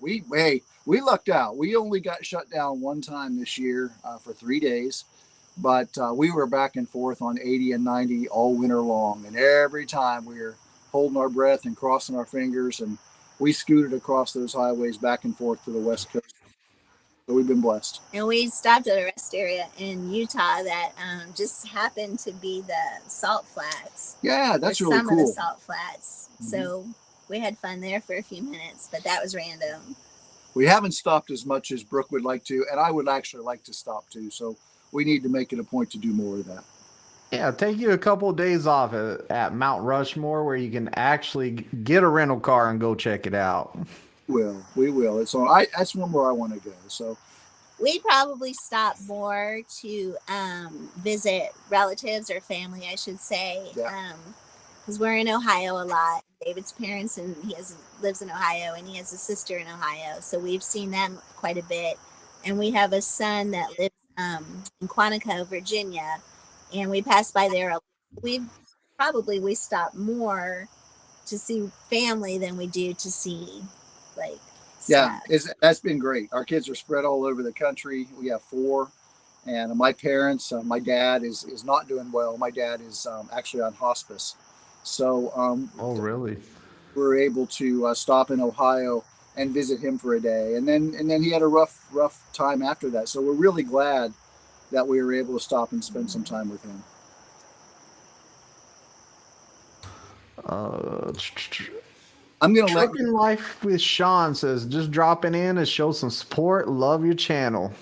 We lucked out. We only got shut down one time this year for 3 days, but we were back and forth on 80 and 90 all winter long, and every time we were holding our breath and crossing our fingers, and we scooted across those highways back and forth to the West Coast. So we've been blessed. And we stopped at a rest area in Utah that just happened to be the Salt Flats. Yeah, that's really cool. Some of the Salt Flats. Mm-hmm. So we had fun there for a few minutes, but that was random. We haven't stopped as much as Brooke would like to, and I would actually like to stop too. So we need to make it a point to do more of that. Yeah, take you a couple of days off at Mount Rushmore where you can actually get a rental car and go check it out. We will. It's on. That's one where I want to go. So we probably stop more to visit relatives or family, I should say, because we're in Ohio a lot. David's parents and lives in Ohio, and he has a sister in Ohio, so we've seen them quite a bit. And we have a son that lives in Quantico, Virginia, and we pass by there. We stop more to see family than we do to see that's been great. Our kids are spread all over the country. We have 4, and my parents, my dad is not doing well. My dad is actually on hospice, so oh really? We're able to stop in Ohio and visit him for a day, and then he had a rough time after that. So we're really glad that we were able to stop and spend some time with him. I'm going to let Trucking Life with Sean says, just dropping in to show some support. Love your channel.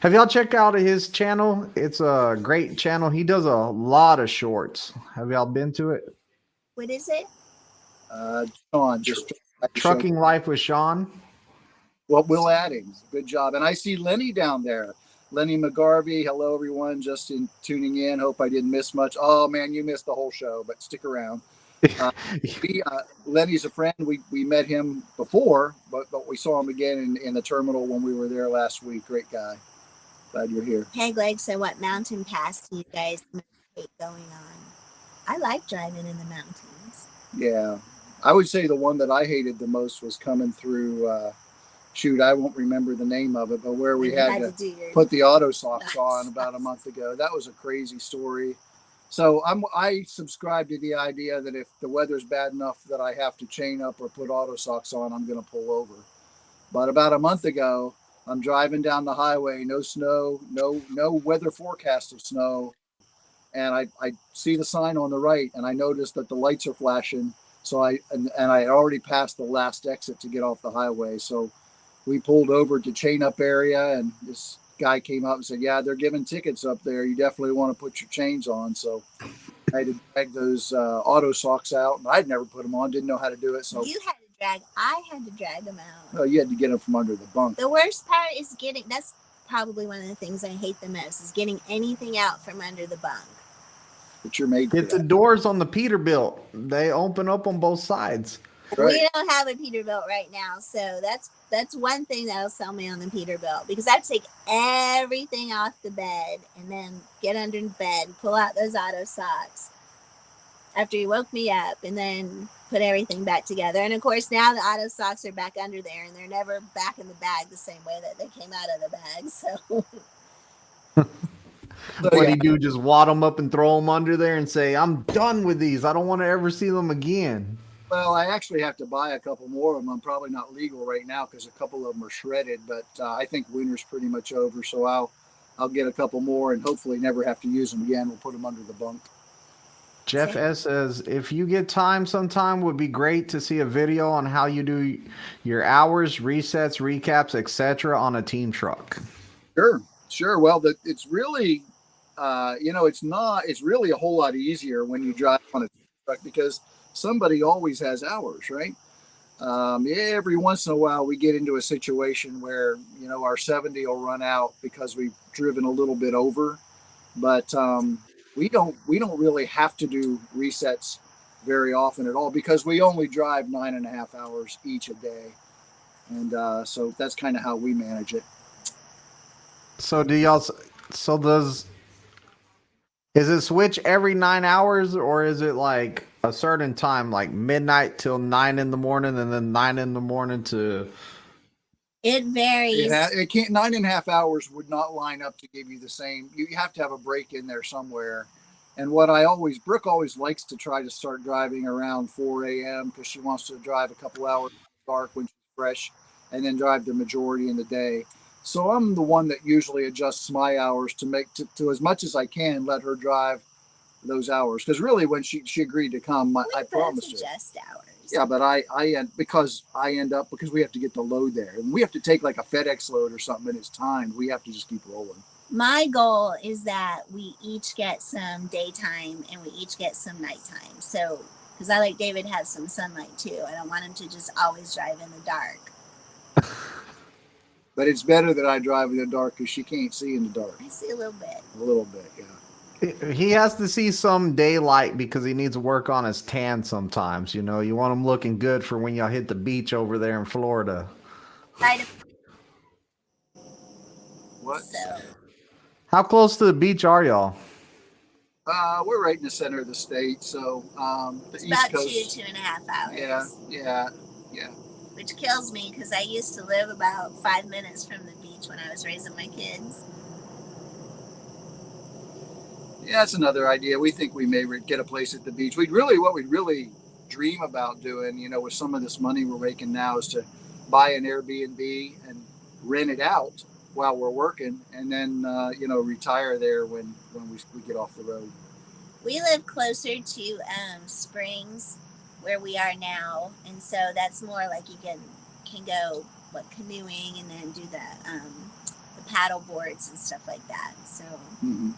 Have y'all checked out his channel? It's a great channel. He does a lot of shorts. Have y'all been to it? What is it? Sean, just Trucking Life with Sean. Well, Will Addings. Good job. And I see Lenny down there. Lenny McGarvey. Hello, everyone. Just tuning in. Hope I didn't miss much. Oh, man, you missed the whole show, but stick around. Lenny's a friend. We met him before, but we saw him again in the terminal when we were there last week. Great guy. Glad you're here. Hey, Greg, so what mountain pass do you guys hate going on? I like driving in the mountains. Yeah. I would say the one that I hated the most was coming through, I won't remember the name of it, but where we had to put the auto socks on about a month ago. That was a crazy story. So I subscribe to the idea that if the weather's bad enough that I have to chain up or put auto socks on, I'm going to pull over. But about a month ago, I'm driving down the highway, no snow, no weather forecast of snow, and I see the sign on the right, and I noticed that the lights are flashing. So I had already passed the last exit to get off the highway. So we pulled over to chain up area, and this guy came up and said, "Yeah, they're giving tickets up there. You definitely want to put your chains on." So I had to drag those auto socks out, and I'd never put them on, didn't know how to do it. So You had to drag. I had to drag them out. you had to get them from under the bunk. The worst part is getting. That's probably one of the things I hate the most is getting anything out from under the bunk. But you're made for Get the that. doors on the Peterbilt. They open up on both sides. Right. We don't have a Peterbilt right now, so that's one thing that'll sell me on the Peterbilt because I take everything off the bed and then get under the bed, pull out those auto socks after you woke me up, and then put everything back together. And of course, now the auto socks are back under there, and they're never back in the bag the same way that they came out of the bag. So. So, What do yeah. you do? Just wad them up and throw them under there and say, "I'm done with these. I don't want to ever see them again." Well, I actually have to buy a couple more of them. I'm probably not legal right now because a couple of them are shredded, but I think winter's pretty much over. So I'll get a couple more and hopefully never have to use them again. We'll put them under the bunk. Jeff S says, if you get time sometime, would be great to see a video on how you do your hours, resets, recaps, etc. on a team truck. Sure. Well, it's really, it's really a whole lot easier when you drive on a truck because somebody always has hours, right? Every once in a while we get into a situation where, our 70 will run out because we've driven a little bit over, but we don't really have to do resets very often at all because we only drive 9.5 hours each a day. And so that's kind of how we manage it. So is it switch every 9 hours or is it like a certain time, like midnight till 9 in the morning and then 9 in the morning to... It varies. It can't. 9.5 hours would not line up to give you the same. You have to have a break in there somewhere. And Brooke always likes to try to start driving around 4 a.m. because she wants to drive a couple hours dark when she's fresh, and then drive the majority in the day. So I'm the one that usually adjusts my hours to make to as much as I can let her drive those hours. Because really, when she agreed to come, I promised her. Adjust hours. Yeah, but because we have to get the load there, and we have to take like a FedEx load or something, and it's timed. We have to just keep rolling. My goal is that we each get some daytime and we each get some nighttime. So, because I like David have some sunlight too. I don't want him to just always drive in the dark. But it's better that I drive in the dark because she can't see in the dark. I see a little bit. A little bit, yeah. He has to see some daylight because he needs to work on his tan sometimes. You want him looking good for when y'all hit the beach over there in Florida. What? So, How close to the beach are y'all? We're right in the center of the state, so the it's East about Coast. 2.5 hours. Yeah. Which kills me because I used to live about 5 minutes from the beach when I was raising my kids. Yeah, that's another idea. We think we may get a place at the beach. What we'd really dream about doing, with some of this money we're making now, is to buy an Airbnb and rent it out while we're working, and then retire there when we get off the road. We live closer to Springs, where we are now, and so that's more like you can go canoeing and then do the paddle boards and stuff like that. So. Mm-hmm.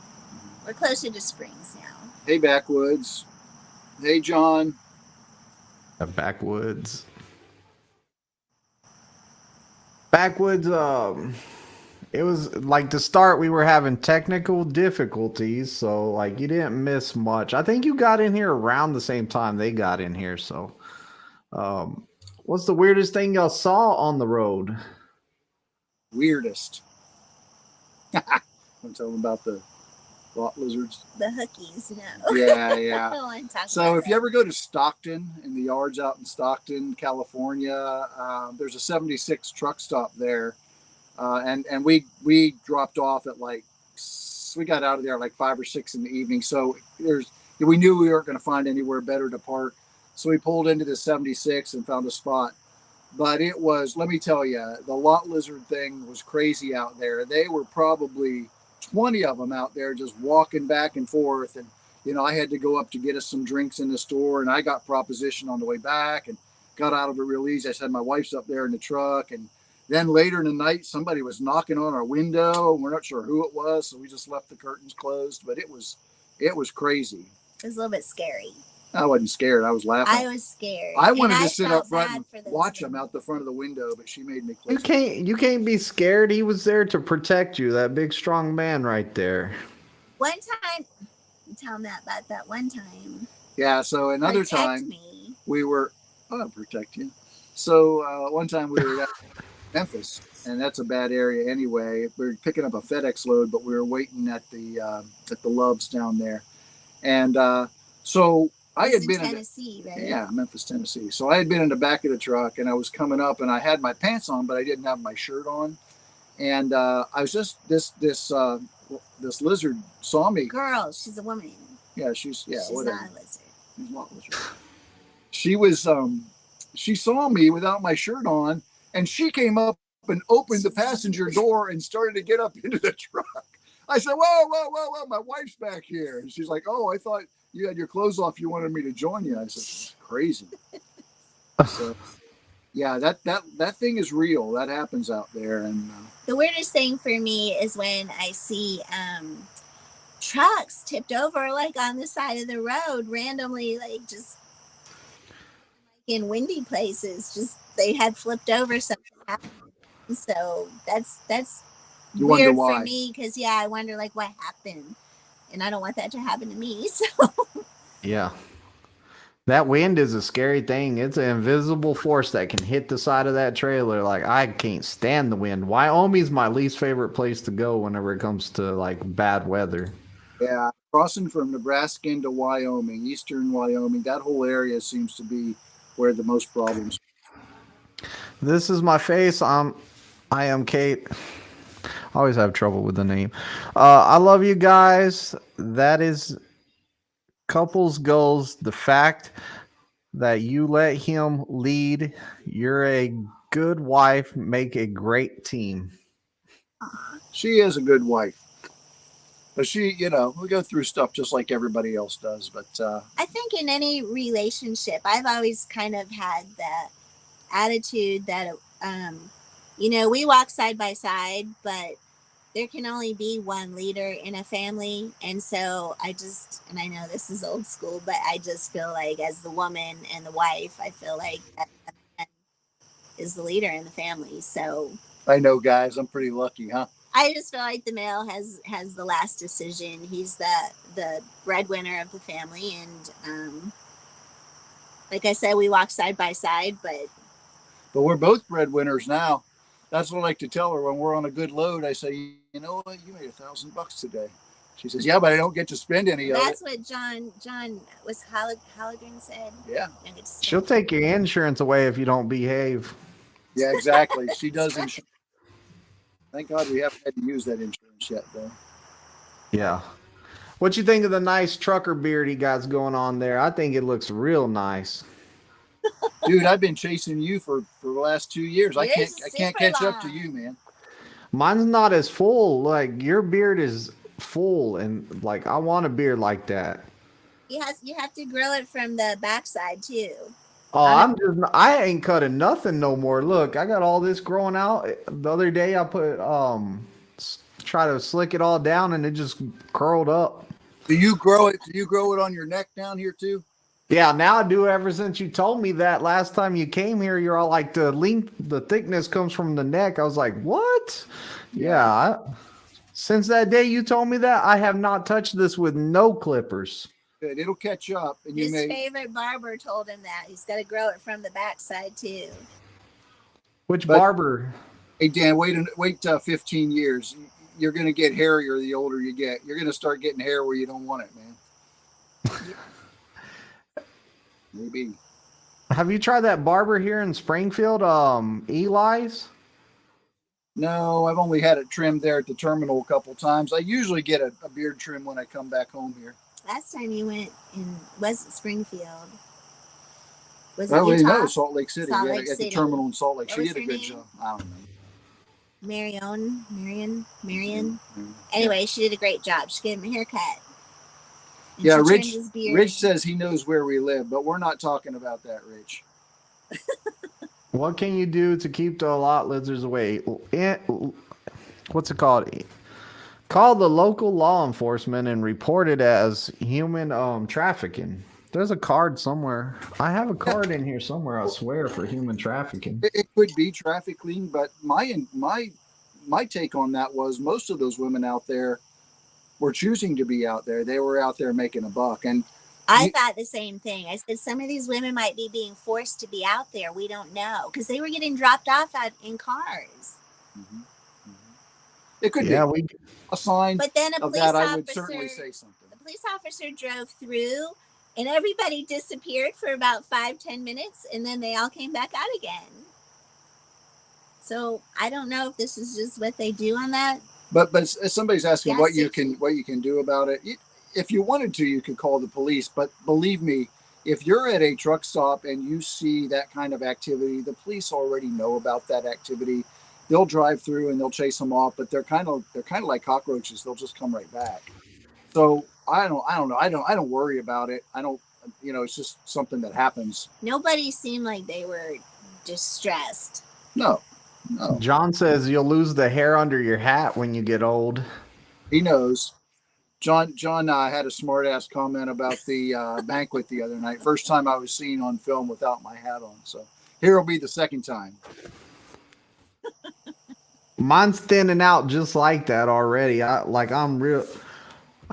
We're closer to Springs now. Hey, Backwoods. Hey, John. Backwoods. Backwoods, it was like to start, we were having technical difficulties, so you didn't miss much. I think you got in here around the same time they got in here, so what's the weirdest thing y'all saw on the road? Weirdest. I'm telling about the lot lizards. The hookies, no. Yeah. I don't want to talk So about if you ever go to Stockton, in the yards out in Stockton, California, there's a 76 truck stop there. And we dropped off at 6 we got out of there like 5 or 6 in the evening. So we knew we weren't going to find anywhere better to park. So we pulled into the 76 and found a spot. But it was, let me tell you, the lot lizard thing was crazy out there. They were probably 20 of them out there just walking back and forth. And, I had to go up to get us some drinks in the store, and I got propositioned on the way back and got out of it real easy. I said, my wife's up there in the truck. And then later in the night, somebody was knocking on our window, and we're not sure who it was. So we just left the curtains closed, but it was crazy. It was a little bit scary. I wasn't scared. I was laughing. I was scared. I wanted to I sit felt up front bad and for watch those him out the front of the window, but she made me You close. can't be scared. He was there to protect you. That big strong man right there. One time, tell him about that one time. Yeah. So another Protect time me. we were, I'll protect you. So one time we were at Memphis, and that's a bad area anyway. We were picking up a FedEx load, but we were waiting at the Loves down there, and so I It's had in been Tennessee, right? yeah, Memphis, Tennessee. So I had been in the back of the truck, and I was coming up, and I had my pants on, but I didn't have my shirt on, and I was just this lizard saw me. Girl, she's a woman. Yeah, she's whatever. not a lizard. She's not a lizard. She was she saw me without my shirt on, and she came up and opened the passenger door and started to get up into the truck. I said, whoa, my wife's back here. And she's like, oh, I thought you had your clothes off. You wanted me to join you. I said, it's crazy. So, yeah, that thing is real. That happens out there. And the weirdest thing for me is when I see trucks tipped over like on the side of the road randomly, like just in windy places, just they had flipped over, something happened. So that's you weird why. for me, because I wonder like what happened, and I don't want that to happen to me. So Yeah. That wind is a scary thing. It's an invisible force that can hit the side of that trailer. Like, I can't stand the wind. Wyoming's my least favorite place to go whenever it comes to like bad weather. Yeah, crossing from Nebraska into Wyoming, eastern Wyoming, that whole area seems to be where the most problems. This is my face. I am Kate. I always have trouble with the name. I love you guys. That is couples goals. The fact that you let him lead. You're a good wife. Make a great team. She is a good wife. But she, we go through stuff just like everybody else does. But I think in any relationship, I've always kind of had that attitude that, we walk side by side, but there can only be one leader in a family. And so and I know this is old school, but I just feel like as the woman and the wife, I feel like that man is the leader in the family. So I know, guys, I'm pretty lucky, huh? I just feel like the male has the last decision. He's the breadwinner of the family. And like I said, we walk side by side, but we're both breadwinners now. That's what I like to tell her when we're on a good load. I say, you know what, you made $1,000 today. She says, yeah, but I don't get to spend any of it. That's what John was Halligan said. Yeah. She'll take your insurance away if you don't behave. Yeah, exactly. She does insurance. Thank God we haven't had to use that insurance yet, though. Yeah. What you think of the nice trucker beard he got going on there? I think it looks real nice. Dude, I've been chasing you for the last 2 years. I can't catch up to you, man. Mine's not as full. Like, your beard is full, and like, I want a beard like that. You have to grow it from the backside too. Oh, I ain't cutting nothing no more. Look, I got all this growing out. The other day I put try to slick it all down, and it just curled up. Do you grow it on your neck down here too? Yeah, now I do. Ever since you told me that last time you came here, you're all like, the thickness comes from the neck. I was like, what? Yeah. Since that day you told me that, I have not touched this with no clippers. Good. It'll catch up. And his favorite barber told him that he's got to grow it from the backside too. Which barber? Hey Dan, wait 15 years. You're going to get hairier the older you get. You're going to start getting hair where you don't want it, man. Maybe. Have you tried that barber here in Springfield, Eli's? No, I've only had it trimmed there at the terminal a couple times. I usually get a beard trim when I come back home here. Last time you went in, was it Springfield? Was it Oh, wait, Utah? no, Salt Lake City. Salt We had Lake it at the City. terminal in Salt Lake. What She was did a her good name? job. I don't know. Marion. Mm-hmm. Anyway, she did a great job. She gave him a haircut. And Yeah, she trimmed Rich. his beard. Rich says he knows where we live, but we're not talking about that, Rich. What can you do to keep the lot lizards away? What's it called? Call the local law enforcement and report it as human trafficking. There's a card somewhere. I have a card in here somewhere, I swear, for human trafficking. It could be trafficking, but my take on that was most of those women out there were choosing to be out there. They were out there making a buck, and I thought the same thing. I said some of these women might be being forced to be out there. We don't know because they were getting dropped off out in cars. it could be a sign But then a of police that. I would officer, certainly say something. the police officer drove through, and everybody disappeared for about 5-10 minutes, and then they all came back out again. So I don't know if this is just what they do on that. But somebody's asking Gas what you station. can do about it. If you wanted to, you could call the police. But believe me, if you're at a truck stop and you see that kind of activity, the police already know about that activity. They'll drive through and they'll chase them off, but they're kind of like cockroaches. They'll just come right back. So I don't know. I don't worry about it. I don't. It's just something that happens. Nobody seemed like they were distressed. No. John says you'll lose the hair under your hat when you get old. He knows. John had a smart ass comment about the banquet the other night. First time I was seen on film without my hat on. So here will be the second time. Mine's thinning out just like that already. I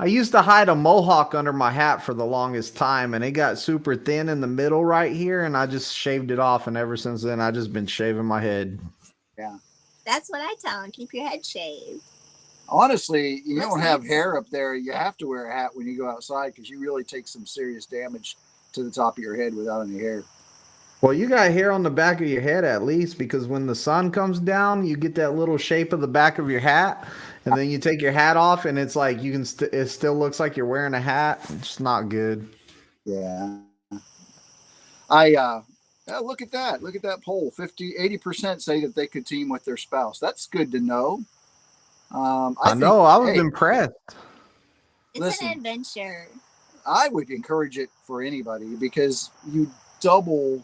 used to hide a mohawk under my hat for the longest time, and it got super thin in the middle right here, and I just shaved it off, and ever since then, I just been shaving my head. Yeah. That's what I tell them. Keep your head shaved. Honestly, you Looks don't have nice. hair up there. You have to wear a hat when you go outside because you really take some serious damage to the top of your head without any hair. Well, you got hair on the back of your head at least, because when the sun comes down, you get that little shape of the back of your hat, and then you take your hat off, and it's like you can. It still looks like you're wearing a hat. It's not good. Yeah. Look at that. Look at that poll. 80% say that they could team with their spouse. That's good to know. I know. I was impressed. It's an adventure. I would encourage it for anybody because you double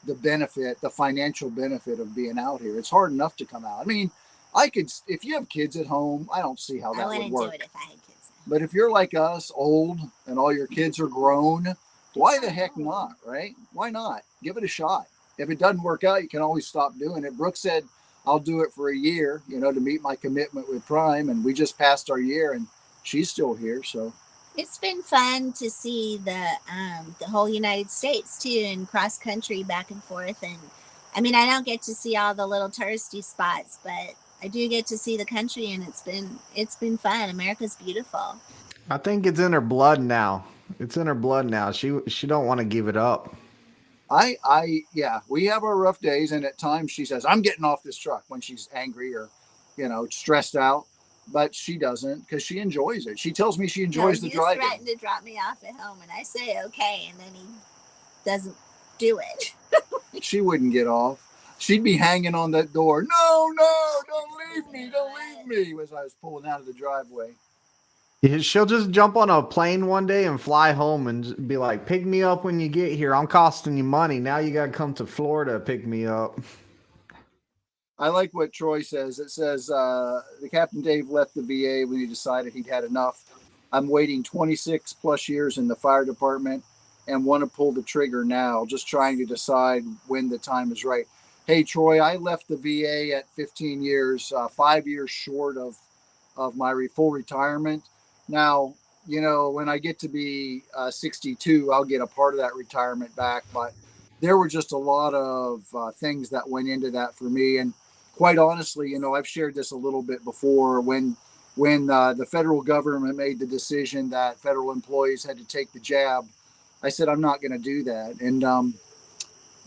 the benefit, the financial benefit of being out here. It's hard enough to come out. I mean, if you have kids at home, I don't see how that would work. I wouldn't do it if I had kids. But if you're like us, old, and all your kids are grown, why the heck not, right? Why not? Give it a shot. If it doesn't work out, you can always stop doing it. Brooke said, I'll do it for a year, to meet my commitment with Prime. And we just passed our year and she's still here. So it's been fun to see the whole United States too, and cross country back and forth. And I mean, I don't get to see all the little touristy spots, but I do get to see the country, and it's been fun. America's beautiful. I think it's in her blood now. It's in her blood now. She don't want to give it up. Yeah, we have our rough days, and at times she says, I'm getting off this truck when she's angry or, stressed out, but she doesn't because she enjoys it. She tells me she enjoys the driving. He threatened to drop me off at home, and I say, okay, and then he doesn't do it. She wouldn't get off. She'd be hanging on that door. No, don't leave me, as I was pulling out of the driveway. She'll just jump on a plane one day and fly home and be like, pick me up when you get here. I'm costing you money. Now you got to come to Florida to pick me up. I like what Troy says. It says, the Captain Dave left the VA when he decided he'd had enough. I'm waiting 26 plus years in the fire department and want to pull the trigger now, just trying to decide when the time is right. Hey, Troy, I left the VA at 15 years, 5 years short of my full retirement. Now, when I get to be 62, I'll get a part of that retirement back. But there were just a lot of things that went into that for me. And quite honestly, I've shared this a little bit before. When the federal government made the decision that federal employees had to take the jab, I said, I'm not going to do that. And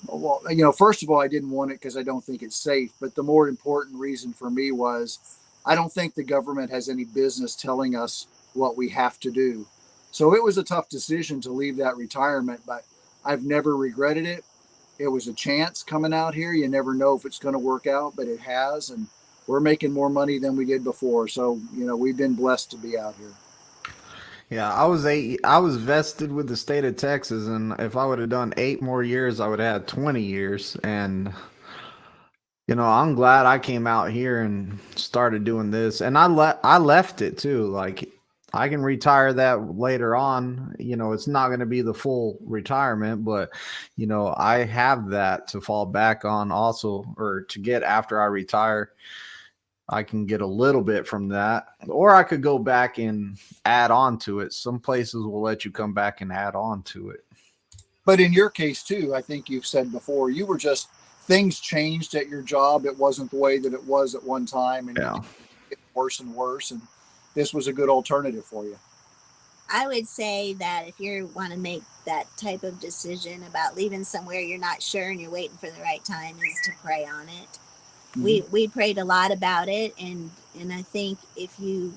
Well, first of all, I didn't want it because I don't think it's safe. But the more important reason for me was I don't think the government has any business telling us what we have to do. So it was a tough decision to leave that retirement, but I've never regretted it. It was a chance coming out here. You never know if it's going to work out, but it has. And we're making more money than we did before. So, we've been blessed to be out here. Yeah, I was vested with the state of Texas, and if I would have done 8 more years, I would have had 20 years. And I'm glad I came out here and started doing this. And I left it too. Like, I can retire that later on. It's not going to be the full retirement, but I have that to fall back on also, or to get after I retire. I can get a little bit from that, or I could go back and add on to it. Some places will let you come back and add on to it. But in your case too, I think you've said before, you were just, things changed at your job. It wasn't the way that it was at one time, and Yeah. it get worse and worse. And this was a good alternative for you. I would say that if you want to make that type of decision about leaving somewhere you're not sure and you're waiting for the right time, is to pray on it. We prayed a lot about it, and I think if you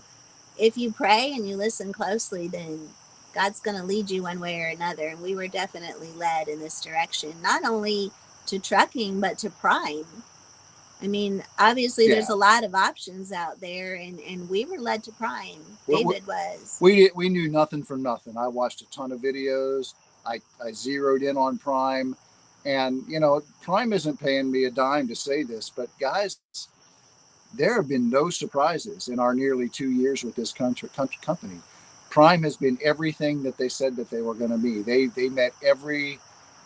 pray and you listen closely, then God's going to lead you one way or another. And we were definitely led in this direction, not only to trucking but to Prime. I mean, obviously there's a lot of options out there, and we were led to Prime. David was. We knew nothing from nothing. I watched a ton of videos. I zeroed in on Prime. And, Prime isn't paying me a dime to say this, but guys, there have been no surprises in our nearly 2 years with this company. Prime has been everything that they said that they were going to be. They met every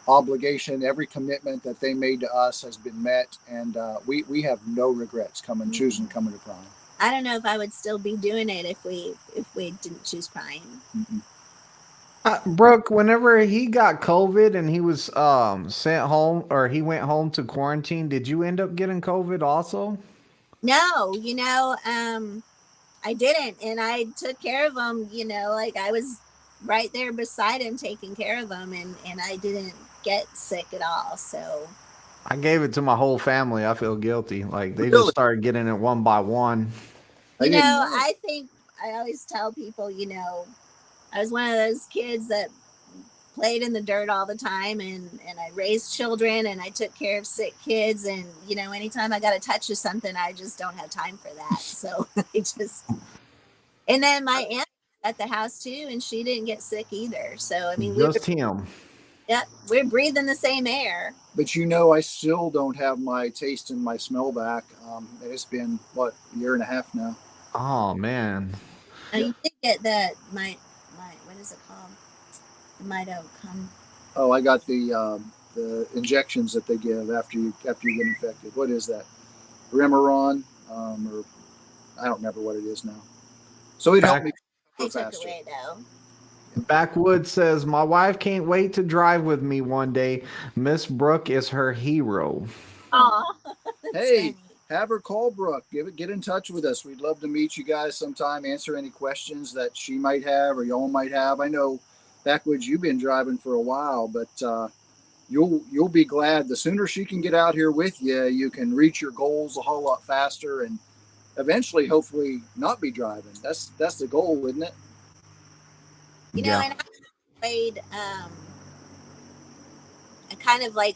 obligation, every commitment that they made to us has been met. And we have no regrets choosing coming to Prime. I don't know if I would still be doing it if we didn't choose Prime. Mm-hmm. Brooke, whenever he got COVID and he was sent home, or he went home to quarantine, did you end up getting COVID also? No, I didn't, and I took care of him. Like I was right there beside him taking care of him, and I didn't get sick at all. So I gave it to my whole family. I feel guilty. Like, they Really? just started getting it one by one. I think I always tell people, I was one of those kids that played in the dirt all the time, and I raised children, and I took care of sick kids, and anytime I got a touch of something, I just don't have time for that. So and then my aunt at the house too, and she didn't get sick either. So I mean, him. Yep, we're breathing the same air. But I still don't have my taste and my smell back. It's been a year and a half now. Oh man. Now, you did get my what is it called? The mitochondria. Oh, I got the injections that they give after you get infected. What is that? Remeron, or I don't remember what it is now. So it helped me They go took faster. away though. Backwood says, my wife can't wait to drive with me one day. Miss Brooke is her hero. Oh, Hey, have her call Brooke. Get in touch with us. We'd love to meet you guys sometime, answer any questions that she might have or y'all might have. I know, Backwoods, you've been driving for a while, but you'll be glad. The sooner she can get out here with you, you can reach your goals a whole lot faster, and eventually, hopefully, not be driving. That's the goal, isn't it? and I played.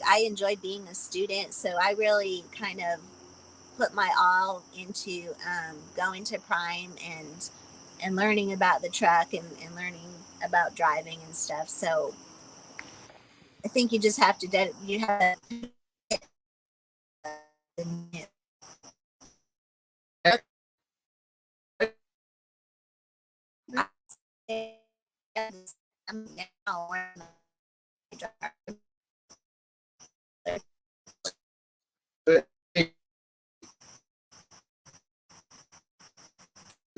I enjoy being a student, so I really kind of put my all into going to Prime and learning about the truck and learning about driving and stuff. So I think you just have to you have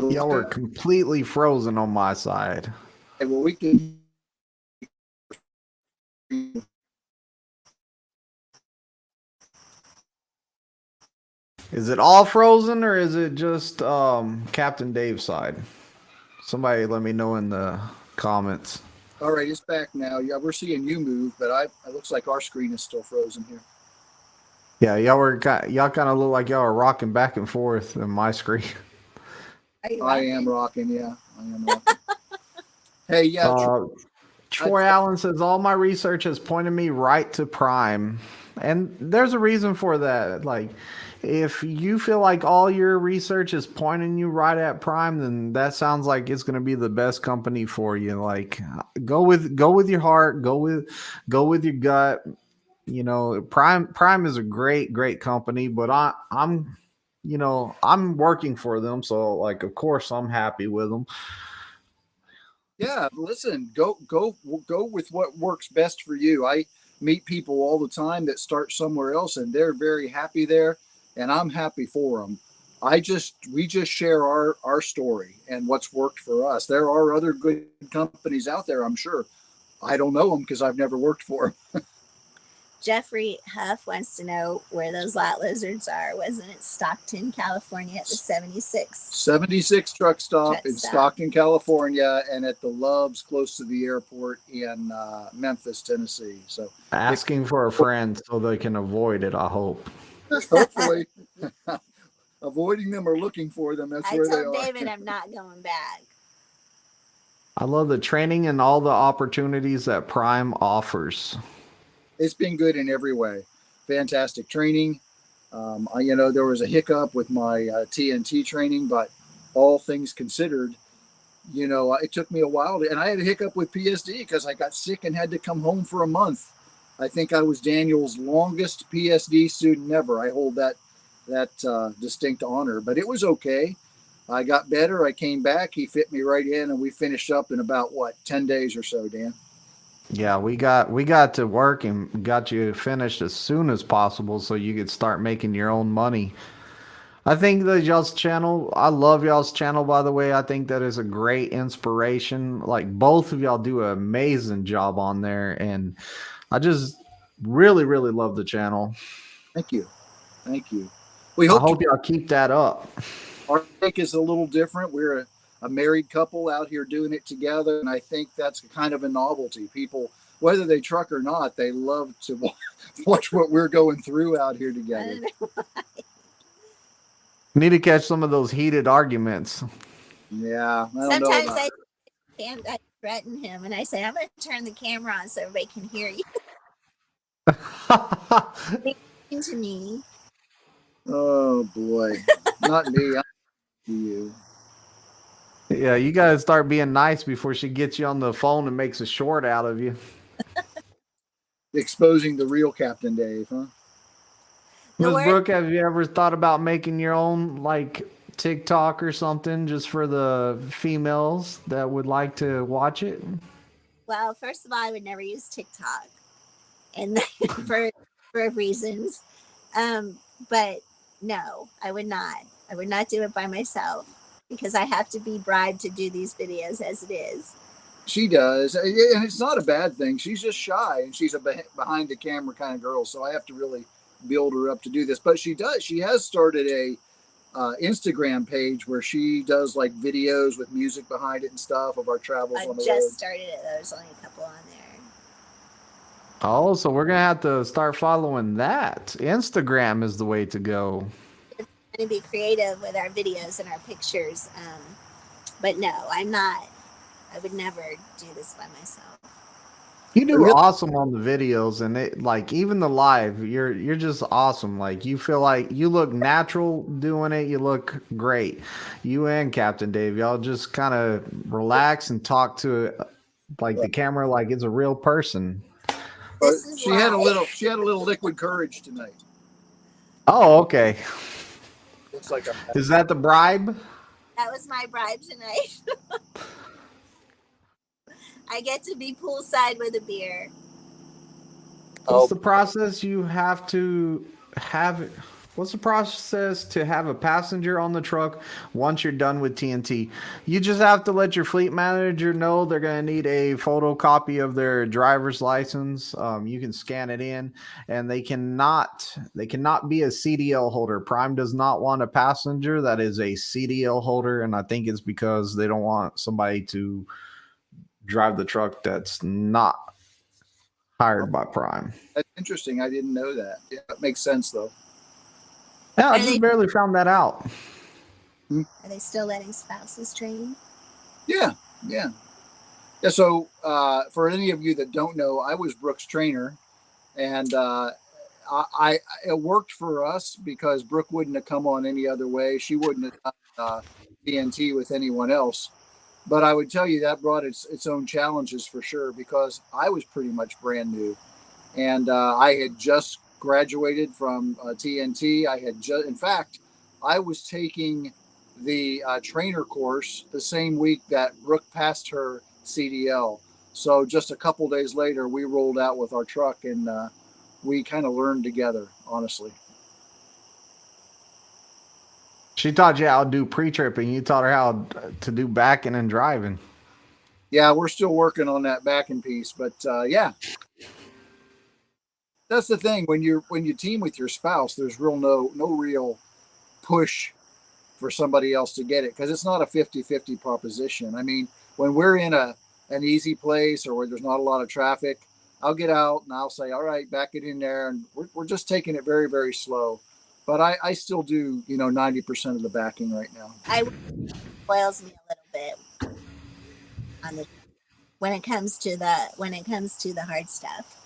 Y'all were completely frozen on my side. Well, we can. Is it all frozen, or is it just Captain Dave's side? Somebody let me know in the comments. All right, it's back now. Yeah, we're seeing you move, but it looks like our screen is still frozen here. Yeah, y'all kind of look like y'all are rocking back and forth in my screen. Are you I am rocking. Yeah, I am rocking. Hey, yeah, Troy Allen says all my research has pointed me right to Prime, and there's a reason for that. Like, if you feel like all your research is pointing you right at Prime, then that sounds like it's going to be the best company for you. Like, go with your heart, go with your gut. You know, Prime is a great company, but I'm I'm working for them, so like of course I'm happy with them. yeah. Listen, go with what works best for you. I meet people all the time that start somewhere else, and they're very happy there, and I'm happy for them. We just share our story and what's worked for us. There are other good companies out there, I'm sure. I don't know them because I've never worked for them. Jeffrey Huff wants to know where those lot lizards are. Wasn't it Stockton, California at the 76? 76 truck stop in Stockton, California, and at the Loves close to the airport in Memphis, Tennessee. So asking for a friend so they can avoid it, I hope. Hopefully. Avoiding them or looking for them, that's where they are. I told David I'm not going back. I love the training and all the opportunities that Prime offers. It's been good in every way. Fantastic training. There was a hiccup with my TNT training, but all things considered, it took me a while and I had a hiccup with PSD because I got sick and had to come home for a month. I think I was Daniel's longest PSD student ever. I hold that distinct honor, but it was okay. I got better. I came back. He fit me right in, and we finished up in about 10 days or so, Dan. Yeah, we got to work and got you finished as soon as possible so you could start making your own money. I think that y'all's channel, I love y'all's channel, by the way. I think that is a great inspiration. Like, both of y'all do an amazing job on there, and I just really love the channel. Thank you. I hope y'all keep that up. Our take is a little different. We're a married couple out here doing it together, and I think that's kind of a novelty. People, whether they truck or not, they love to watch what we're going through out here together. Need to catch some of those heated arguments. Yeah, sometimes I threaten him and I say, I'm going to turn the camera on so everybody can hear you. To me. Oh boy, not me. You. Yeah, you gotta start being nice before she gets you on the phone and makes a short out of you. Exposing the real Captain Dave, huh? Ms. Brooke, have you ever thought about making your own like TikTok or something just for the females that would like to watch it? Well, first of all, I would never use TikTok, and for reasons. But no, I would not. I would not do it by myself because I have to be bribed to do these videos as it is. She does, and it's not a bad thing. She's just shy, and she's a behind the camera kind of girl, so I have to really build her up to do this. But she does. She has started a Instagram page where she does like videos with music behind it and stuff of our travels on the road. I just started it. There's only a couple on there. Oh, so we're gonna have to start following that. Instagram is the way to go. It's going to be creative with our videos and our pictures, but no, I'm not. I would never do this by myself. You do awesome on the videos, and it like even the live. You're just awesome. Like you feel like you look natural doing it. You look great. You and Captain Dave, y'all just kind of relax and talk to like the camera like it's a real person. She had a little liquid courage tonight. Oh, okay. Looks like is that the bribe? That was my bribe tonight. I get to be poolside with a beer. What's the process you have to have? What's the process to have a passenger on the truck once you're done with TNT? You just have to let your fleet manager know they're going to need a photocopy of their driver's license. You can scan it in, and they cannot be a CDL holder. Prime does not want a passenger that is a CDL holder, and I think it's because they don't want somebody to drive the truck that's not hired by Prime. That's interesting. I didn't know that. Yeah, it makes sense though. Yeah, I Are just they- barely found that out. Are they still letting spouses train? Yeah, yeah. Yeah, so for any of you that don't know, I was Brooke's trainer, and I it worked for us because Brooke wouldn't have come on any other way. She wouldn't have done TNT with anyone else. But I would tell you that brought its own challenges for sure because I was pretty much brand new, and I had just graduated from TNT. I had just, in fact, I was taking the trainer course the same week that Brooke passed her CDL. So just a couple days later, we rolled out with our truck, and we kind of learned together, honestly. She taught you how to do pre-tripping. You taught her how to do backing and driving. Yeah, we're still working on that backing piece, but yeah, that's the thing when you team with your spouse. There's no real push for somebody else to get it because it's not a 50-50 proposition. I mean, when we're in an easy place or where there's not a lot of traffic, I'll get out and I'll say, all right, back it in there, and we're just taking it very, very slow. But I still do 90% of the backing right now. Boils me a little bit on the when it comes to the hard stuff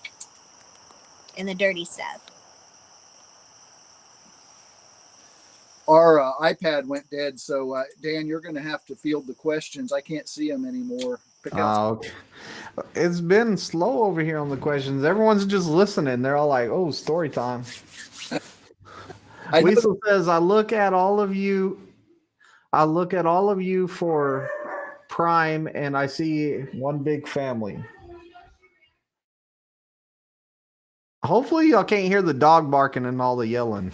and the dirty stuff. Our iPad went dead, so Dan, you're going to have to field the questions. I can't see them anymore. Pick out. Okay. It's been slow over here on the questions. Everyone's just listening. They're all like, "Oh, story time." Lisa says, "I look at all of you for Prime, and I see one big family." Hopefully, y'all can't hear the dog barking and all the yelling.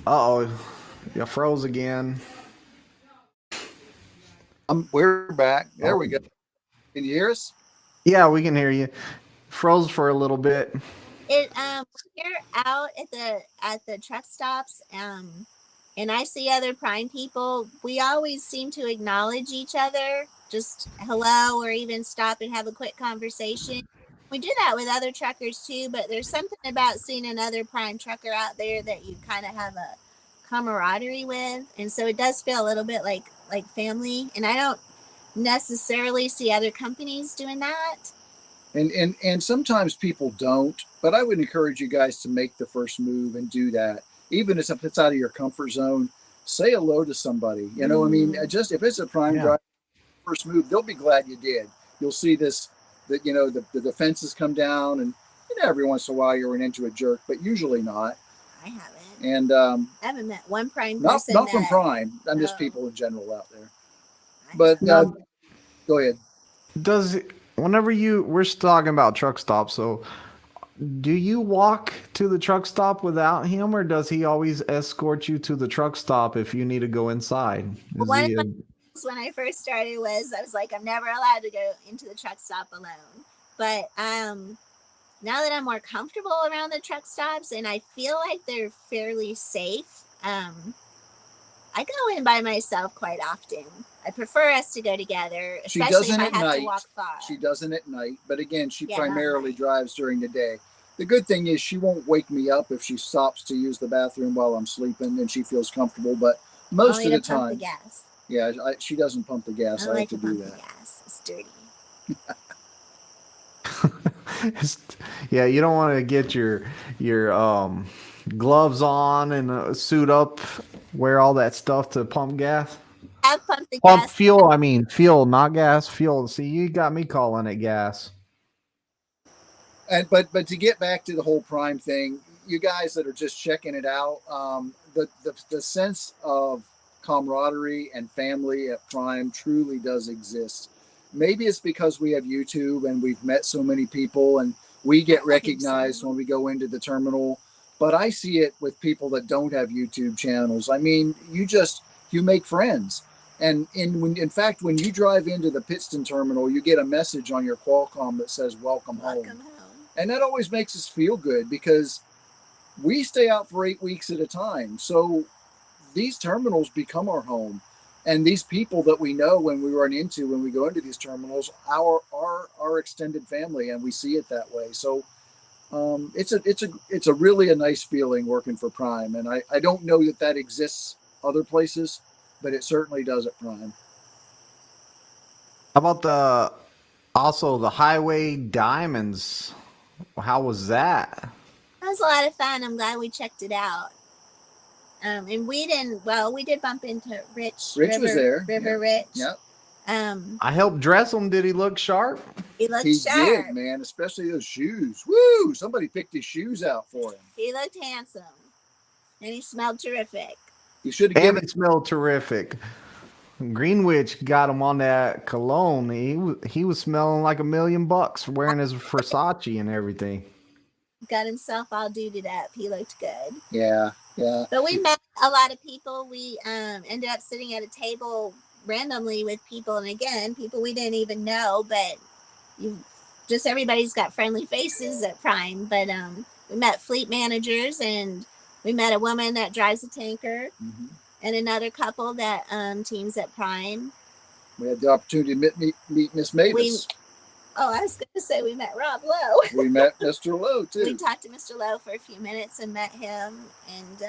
Uh-oh, you froze again. We're back. There we go. Can you hear us? Yeah, we can hear you. Froze for a little bit. We're out at the truck stops, and I see other Prime people. We always seem to acknowledge each other, just hello, or even stop and have a quick conversation. We do that with other truckers too, but there's something about seeing another Prime trucker out there that you kind of have a camaraderie with, and so it does feel a little bit like family. And I don't necessarily see other companies doing that. And sometimes people don't, but I would encourage you guys to make the first move and do that. Even if it's out of your comfort zone, say hello to somebody. I mean, just if it's a Prime drive, first move, they'll be glad you did. You'll see this, that the defenses come down, and every once in a while you run into a jerk, but usually not. I haven't. And I haven't met one Prime person. Not from Prime. I'm just people in general out there. But go ahead. We're talking about truck stops, so do you walk to the truck stop without him, or does he always escort you to the truck stop if you need to go inside? When I first started I was like, I'm never allowed to go into the truck stop alone. But now that I'm more comfortable around the truck stops and I feel like they're fairly safe, I go in by myself quite often. I prefer us to go together, especially if I have to walk far. She doesn't at night, but again, she primarily drives during the day. The good thing is she won't wake me up if she stops to use the bathroom while I'm sleeping, and she feels comfortable. But most of the time, yeah, she doesn't pump the gas. I have to do that. Gas. It's dirty. Yeah, you don't want to get your gloves on and suit up, wear all that stuff to pump gas. I've pumped the gas. Fuel. I mean, fuel, not gas. Fuel. See, you got me calling it gas. And but to get back to the whole Prime thing, you guys that are just checking it out, the sense of camaraderie and family at Prime truly does exist. Maybe it's because we have YouTube and we've met so many people and we get recognized when we go into the terminal. But I see it with people that don't have YouTube channels. I mean, you make friends. And in fact, when you drive into the Pittston terminal, you get a message on your Qualcomm that says, welcome home. And that always makes us feel good because we stay out for 8 weeks at a time. So these terminals become our home. And these people that we know when we run into, when we go into these terminals, our extended family, and we see it that way. So it's a really a nice feeling working for Prime. And I don't know that exists other places, but it certainly does at Prime. How about the Highway Diamonds? How was that? That was a lot of fun. I'm glad we checked it out. And we did bump into Rich Rich was there. River Yeah. Rich. Yeah. I helped dress him. Did he look sharp? He looked He sharp. did, man, especially those shoes. Woo! Somebody picked his shoes out for him. He looked handsome. And he smelled terrific. You should have And given it smelled terrific. Greenwich got him on that cologne. He was smelling like $1 million wearing his Versace and everything. Got himself all duded up. He looked good. Yeah. But we met a lot of people. We ended up sitting at a table randomly with people, and again, people we didn't even know, but everybody's got friendly faces at Prime. But we met fleet managers, and we met a woman that drives a tanker, and another couple that teams at Prime. We had the opportunity to meet Miss Mavis. I was going to say we met Rob Lowe. We met Mr. Lowe too. We talked to Mr. Lowe for a few minutes and met him, and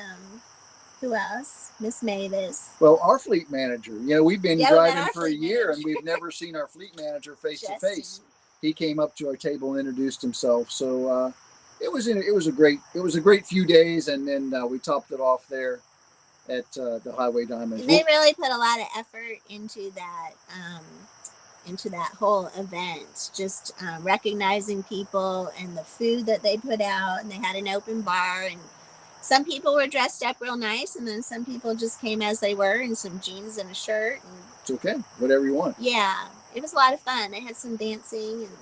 who else? Miss Mavis. Well, our fleet manager. We've been driving for a year, manager. and we've never seen our fleet manager face to face. He came up to our table and introduced himself. So it was a great few days, and then we topped it off there at the Highway Diamonds. And they really put a lot of effort into that whole event, just recognizing people and the food that they put out, and they had an open bar, and some people were dressed up real nice, and then some people just came as they were in some jeans and a shirt. And it's okay, whatever you want. Yeah, it was a lot of fun. They had some dancing. And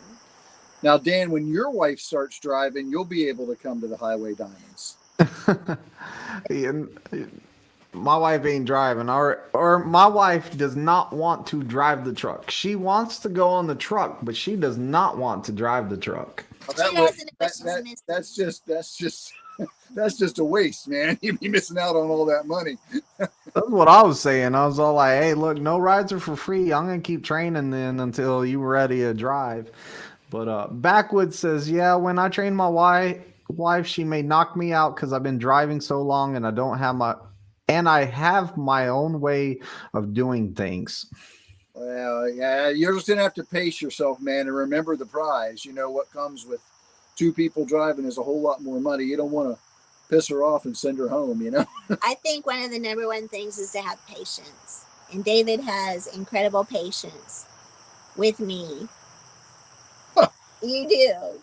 now, Dan, when your wife starts driving, you'll be able to come to the Highway Diamonds. My wife ain't driving, or my wife does not want to drive the truck. She wants to go on the truck, but she does not want to drive the truck. That's just a waste, man. You'd be missing out on all that money. That's what I was saying. I was all like, hey, look, no rides are for free. I'm going to keep training then until you're ready to drive. But Backwoods says, yeah, when I train my wife, she may knock me out because I've been driving so long and I have my own way of doing things. Well, yeah, you're just going to have to pace yourself, man, and remember the prize. What comes with two people driving is a whole lot more money. You don't want to piss her off and send her home, I think one of the number one things is to have patience. And David has incredible patience with me. Huh. You do.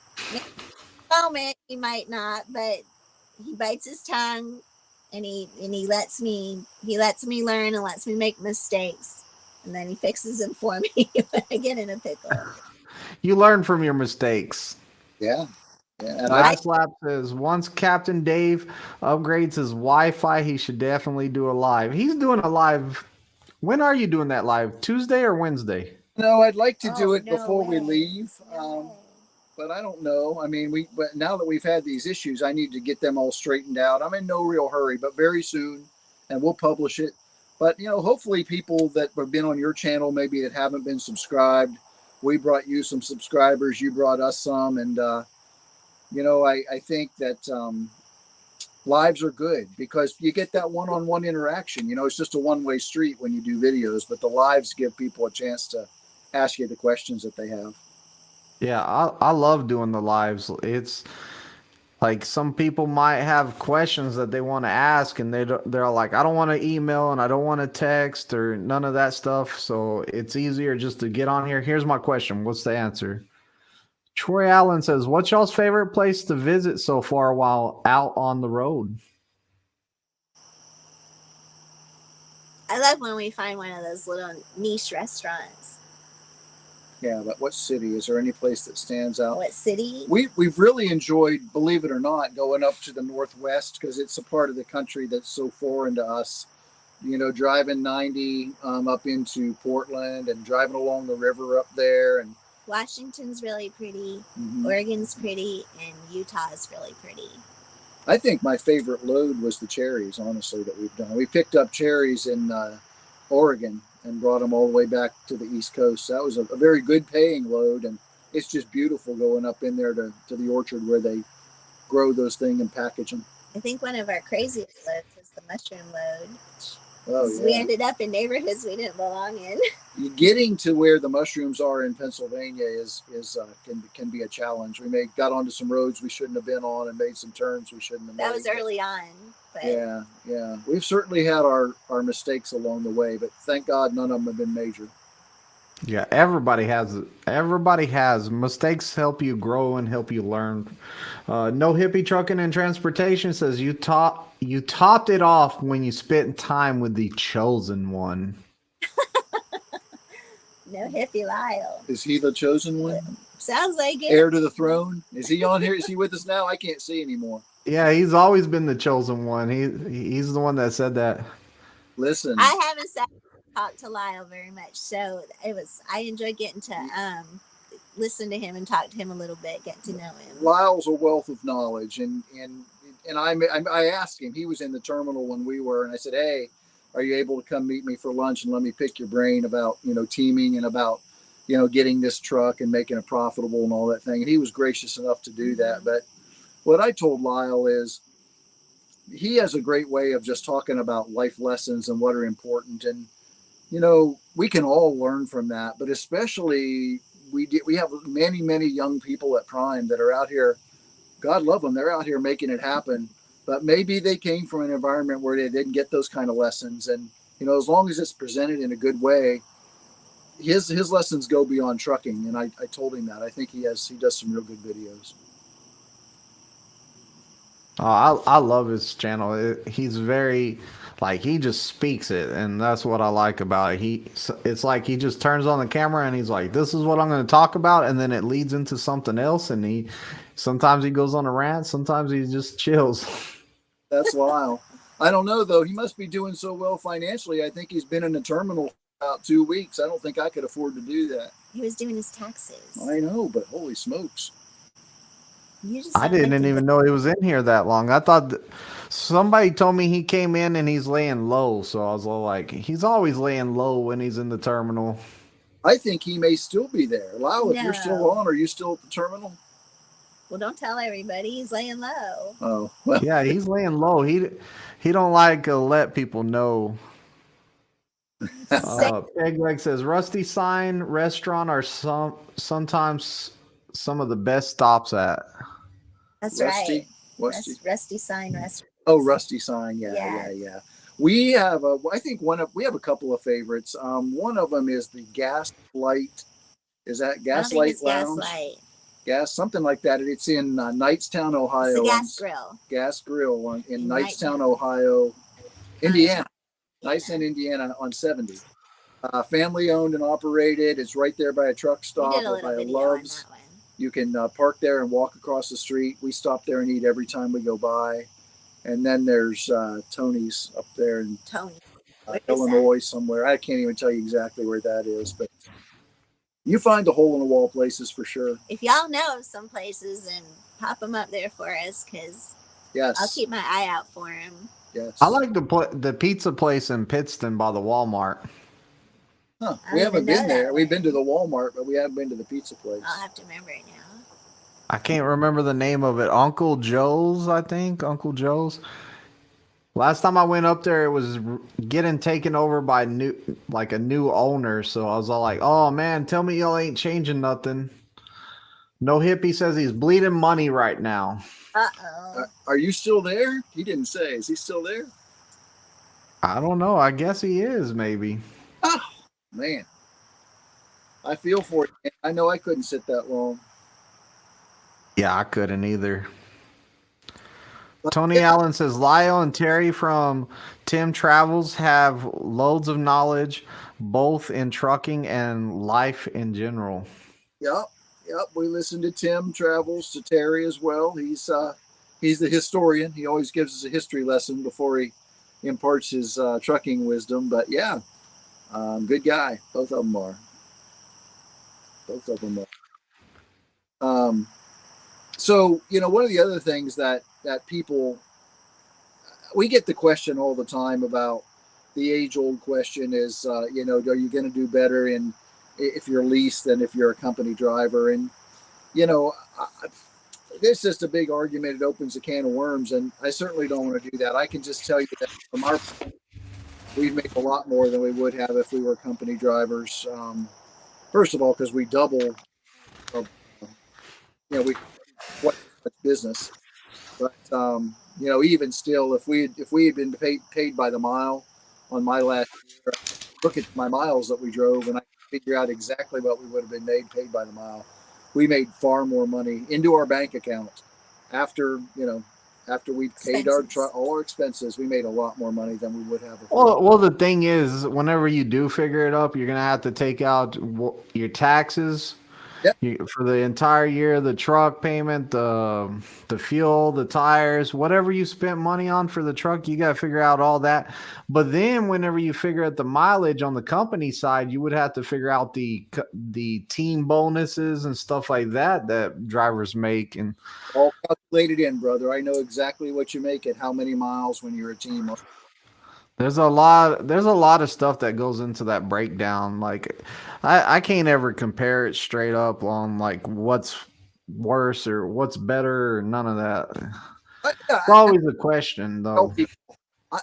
Moment, he might not, but he bites his tongue. And he lets me learn and lets me make mistakes, and then he fixes them for me when I get in a pickle. You learn from your mistakes. Yeah. And Last lap says once Captain Dave upgrades his Wi-Fi, he should definitely do a live. He's doing a live. When are you doing that live? Tuesday or Wednesday? No, I'd like to do it before we leave. No. But I don't know. I mean, but now that we've had these issues, I need to get them all straightened out. I'm in no real hurry, but very soon, and we'll publish it. But, hopefully people that have been on your channel, maybe that haven't been subscribed, we brought you some subscribers, you brought us some. And, I think that lives are good because you get that one-on-one interaction. It's just a one-way street when you do videos, but the lives give people a chance to ask you the questions that they have. Yeah, I love doing the lives. It's like some people might have questions that they want to ask, and they're like, I don't want to email and I don't want to text or none of that stuff. So it's easier just to get on here. Here's my question. What's the answer? Troy Allen says, what's y'all's favorite place to visit so far while out on the road? I love when we find one of those little niche restaurants. Yeah, but what city? Is there any place that stands out? What city? We've really enjoyed, believe it or not, going up to the Northwest because it's a part of the country that's so foreign to us. Driving 90 up into Portland and driving along the river up there. And Washington's really pretty. Oregon's pretty, and Utah is really pretty. I think my favorite load was the cherries, honestly, that we've done. We picked up cherries in Oregon and brought them all the way back to the East Coast. That was a very good paying load, and it's just beautiful going up in there to the orchard where they grow those things and package them. I think one of our craziest loads was the mushroom load. Oh, yeah. We ended up in neighborhoods we didn't belong in. Getting to where the mushrooms are in Pennsylvania can be a challenge. We got onto some roads we shouldn't have been on and made some turns we shouldn't have made. That was early on. But Yeah. We've certainly had our mistakes along the way, but thank God none of them have been major. Yeah, everybody has mistakes. Help you grow and help you learn. No Hippie Trucking and Transportation says you topped it off when you spent time with the chosen one. No Hippie Lyle. Is he the chosen one? Sounds like it. Heir to the throne? Is he on here? Is he with us now? I can't see anymore. Yeah, he's always been the chosen one. He's the one that said that. Listen, I haven't sat and talked to Lyle very much, so I enjoyed getting to listen to him and talk to him a little bit, get to know him. Lyle's a wealth of knowledge, and I asked him. He was in the terminal when we were, and I said, "Hey, are you able to come meet me for lunch and let me pick your brain about teaming and about getting this truck and making it profitable and all that thing?" And he was gracious enough to do that. But what I told Lyle is he has a great way of just talking about life lessons and what are important, and we can all learn from that. But especially we have many young people at Prime that are out here. God love them. They're out here making it happen. But maybe they came from an environment where they didn't get those kind of lessons. And, as long as it's presented in a good way, his lessons go beyond trucking. And I told him that. I think he does some real good videos. Oh, I love his channel. He's very, he just speaks it. And that's what I like about it. It's like he just turns on the camera and he's like, this is what I'm going to talk about. And then it leads into something else. And sometimes he goes on a rant. Sometimes he just chills. That's Lyle. I don't know, though. He must be doing so well financially. I think he's been in the terminal for about 2 weeks. I don't think I could afford to do that. He was doing his taxes. I know, but holy smokes. I didn't even know he was in here that long. I thought somebody told me he came in and he's laying low. So I was like, he's always laying low when he's in the terminal. I think he may still be there. Lyle, if you're still on, are you still at the terminal? Well, don't tell everybody. He's laying low. Oh, well. Yeah, he's laying low. He don't like to let people know. Peg Leg says Rusty Sign Restaurant are sometimes some of the best stops at. That's Rusty? right. Rusty Sign Restaurant. Oh, Rusty Sign. Yeah. We have we have a couple of favorites. One of them is the Gaslight. Is that Gaslight Lounge? Gaslight. Gas, something like that. It's in Knightstown, Ohio. It's a Gas Grill. Gas Grill in Knightstown, Ohio, Indiana. Knightstown, Indiana on 70. Family owned and operated. It's right there by a truck stop or by a Love's. You can park there and walk across the street. We stop there and eat every time we go by. And then there's Tony's up there in Illinois somewhere. I can't even tell you exactly where that is, but you find the hole in the wall places for sure. If y'all know some places, and pop them up there for us, because I'll keep my eye out for them. Yes. I like the pizza place in Pittston by the Walmart. Huh. We haven't been there. We've been to the Walmart, but we haven't been to the pizza place. I'll have to remember it now. I can't remember the name of it. Uncle Joe's, I think. Uncle Joe's. Last time I went up there, it was getting taken over by a new owner. So I was all like, oh, man, tell me y'all ain't changing nothing. No Hippie says he's bleeding money right now. Uh-oh. Are you still there? He didn't say. Is he still there? I don't know. I guess he is, maybe. Oh, man. I feel for you. I know I couldn't sit that long. Yeah, I couldn't either. Tony Allen says Lyle and Terry from Tim Travels have loads of knowledge, both in trucking and life in general. Yep. We listen to Tim Travels, to Terry as well. He's the historian. He always gives us a history lesson before he imparts his trucking wisdom. But yeah, good guy. Both of them are. So, one of the other things that that people, we get the question all the time about the age old question is, you know, are you going to do better if you're leased than if you're a company driver? And, you know, it's just a big argument. It opens a can of worms, and I certainly don't want to do that. I can just tell you that from our, we've made a lot more than we would have if we were company drivers. First of all, because we double, you know, we quite much business. But you know, even still, if we had been paid by the mile on my last year, look at my miles that we drove, and I figure out exactly what we would have been paid by the mile. We made far more money into our bank account after, you know, after we paid all our expenses. We made a lot more money than we would have. Well, the thing is, whenever you do figure it up, you're gonna have to take out your taxes. Yep. For the entire year, the truck payment, the fuel, the tires, whatever you spent money on for the truck, you got to figure out all that. But then whenever you figure out the mileage on the company side, you would have to figure out the team bonuses and stuff like that drivers make. And all calculated in, brother. I know exactly what you make at how many miles when you're a team. there's a lot of stuff that goes into that breakdown. Like I can't ever compare it straight up on like what's worse or what's better or none of that. It's always a question though.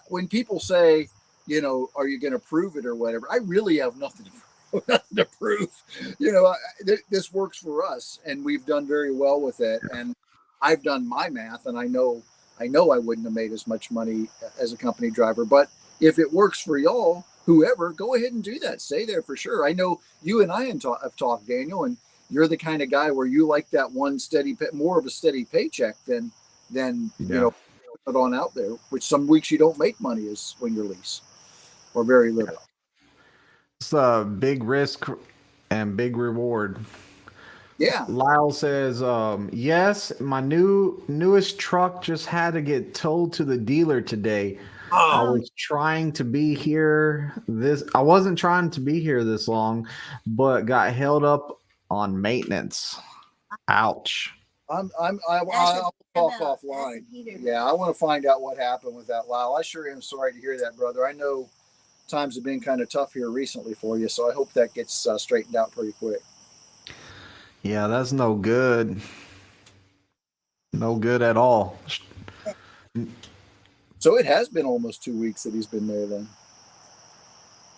When people say, you know, are you going to prove it or whatever, I really have nothing to prove. You know, this works for us, and we've done very well with it. And I've done my math, and I know I wouldn't have made as much money as a company driver. But if it works for y'all, whoever, go ahead and do that. Stay there for sure. I know you and I have talked, Daniel, and you're the kind of guy where you like that one more of a steady paycheck than you know, put on out there. Which some weeks you don't make money is when you're lease, or very little. It's a big risk and big reward. Yeah. Lyle says, yes, my newest truck just had to get towed to the dealer today. I wasn't trying to be here this long, but got held up on maintenance. Ouch. I'll talk offline. Yeah, I want to find out what happened with that, Lyle. I sure am sorry to hear that, brother. I know times have been kind of tough here recently for you, so I hope that gets straightened out pretty quick. Yeah, that's no good. No good at all. So it has been almost 2 weeks that he's been there then.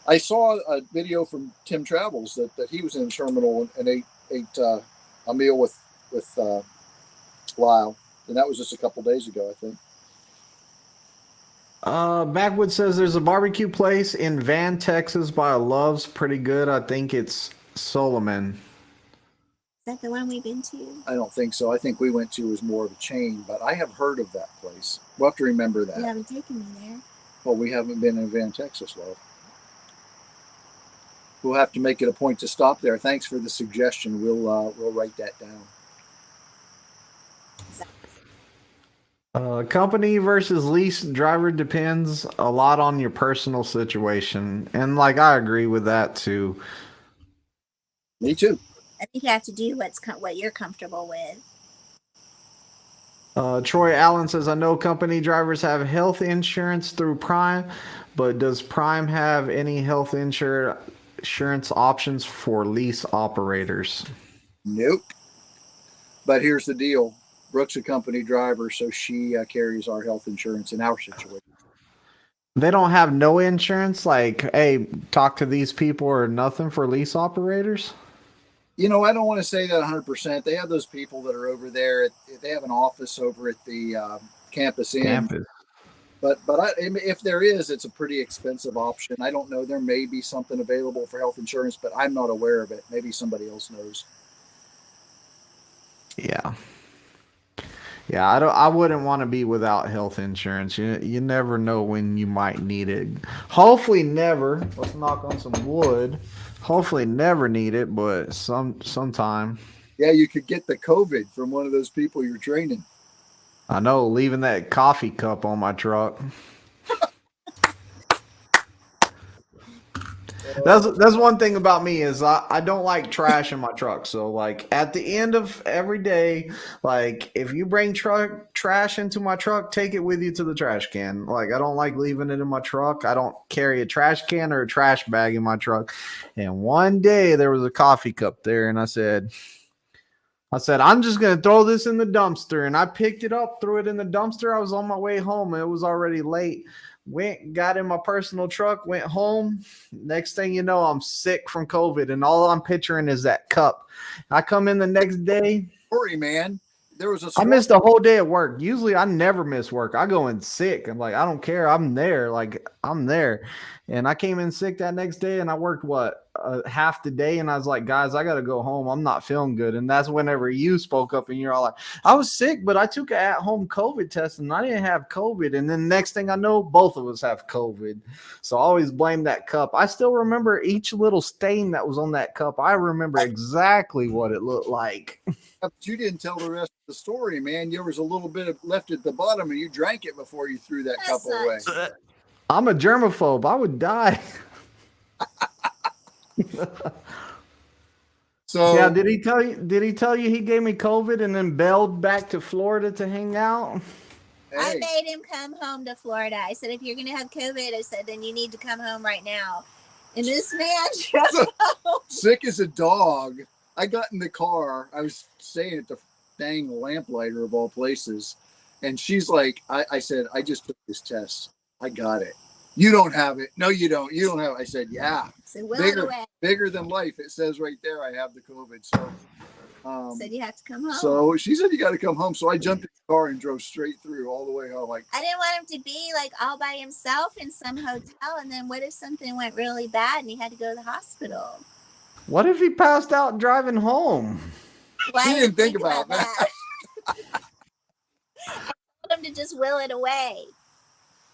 I saw a video from Tim Travels that he was in the terminal and ate a meal with Lyle. And that was just a couple days ago, I think. Backwood says there's a barbecue place in Van, Texas by Love's. Pretty good. I think it's Solomon. Is that the one we've been to? I don't think so. I think we went to was more of a chain, but I have heard of that place. We'll have to remember that. You haven't taken me there. Well, we haven't been in Van, Texas, love. We'll have to make it a point to stop there. Thanks for the suggestion. We'll write that down. Company versus lease driver depends a lot on your personal situation, and like I agree with that too. Me too. I think you have to do what you're comfortable with. Troy Allen says, I know company drivers have health insurance through Prime, but does Prime have any health insurance options for lease operators? Nope. But here's the deal. Brooke's a company driver, so she carries our health insurance in our situation. They don't have no insurance? Like, hey, talk to these people or nothing for lease operators? You know, I don't want to say that 100%. They have those people that are over there. They have an office over at the campus inn. But if there is, it's a pretty expensive option. I don't know. There may be something available for health insurance, but I'm not aware of it. Maybe somebody else knows. Yeah. Yeah, I wouldn't want to be without health insurance. You never know when you might need it. Hopefully never. Let's knock on some wood. Hopefully never need it, but sometime. Yeah, you could get the COVID from one of those people you're training. I know, leaving that coffee cup on my truck. That's one thing about me is I don't like trash in my truck. So like at the end of every day, like if you bring trash into my truck, take it with you to the trash can. Like I don't like leaving it in my truck. I don't carry a trash can or a trash bag in my truck. And one day there was a coffee cup there, and I said, I'm just going to throw this in the dumpster. And I picked it up, threw it in the dumpster. I was on my way home. It was already late. Got in my personal truck, went home. Next thing you know, I'm sick from COVID. And all I'm picturing is that cup. I come in the next day. Sorry, man. There was I missed a whole day at work. Usually I never miss work. I go in sick. I'm like, I don't care. I'm there. Like I'm there. And I came in sick that next day, and I worked half the day. And I was like, guys, I got to go home. I'm not feeling good. And that's whenever you spoke up and you're all like, I was sick, but I took an at-home COVID test and I didn't have COVID. And then next thing I know, both of us have COVID. So I always blame that cup. I still remember each little stain that was on that cup. I remember exactly what it looked like. But you didn't tell the rest of the story, man. There was a little bit left at the bottom, and you drank it before you threw that cup away. I'm a germaphobe. I would die. So yeah, did he tell you he gave me COVID and then bailed back to Florida to hang out? I hey, made him come home to Florida. I said, if you're going to have COVID, I said, then you need to come home right now. And this man drove home. sick as a dog. I got in the car. I was staying at the dang lamplighter of all places. And she's like, I said, I just took this test. I got it. You don't have it. No, you don't. You don't have it. I said, yeah. So will it away. Bigger than life. It says right there I have the COVID. So Said you have to come home. so she said you got to come home. So I jumped in the car and drove straight through all the way home. Like I didn't want him to be like all by himself in some hotel. And then what if something went really bad and he had to go to the hospital? What if he passed out driving home? Why He did didn't you think about that. I told him to just will it away.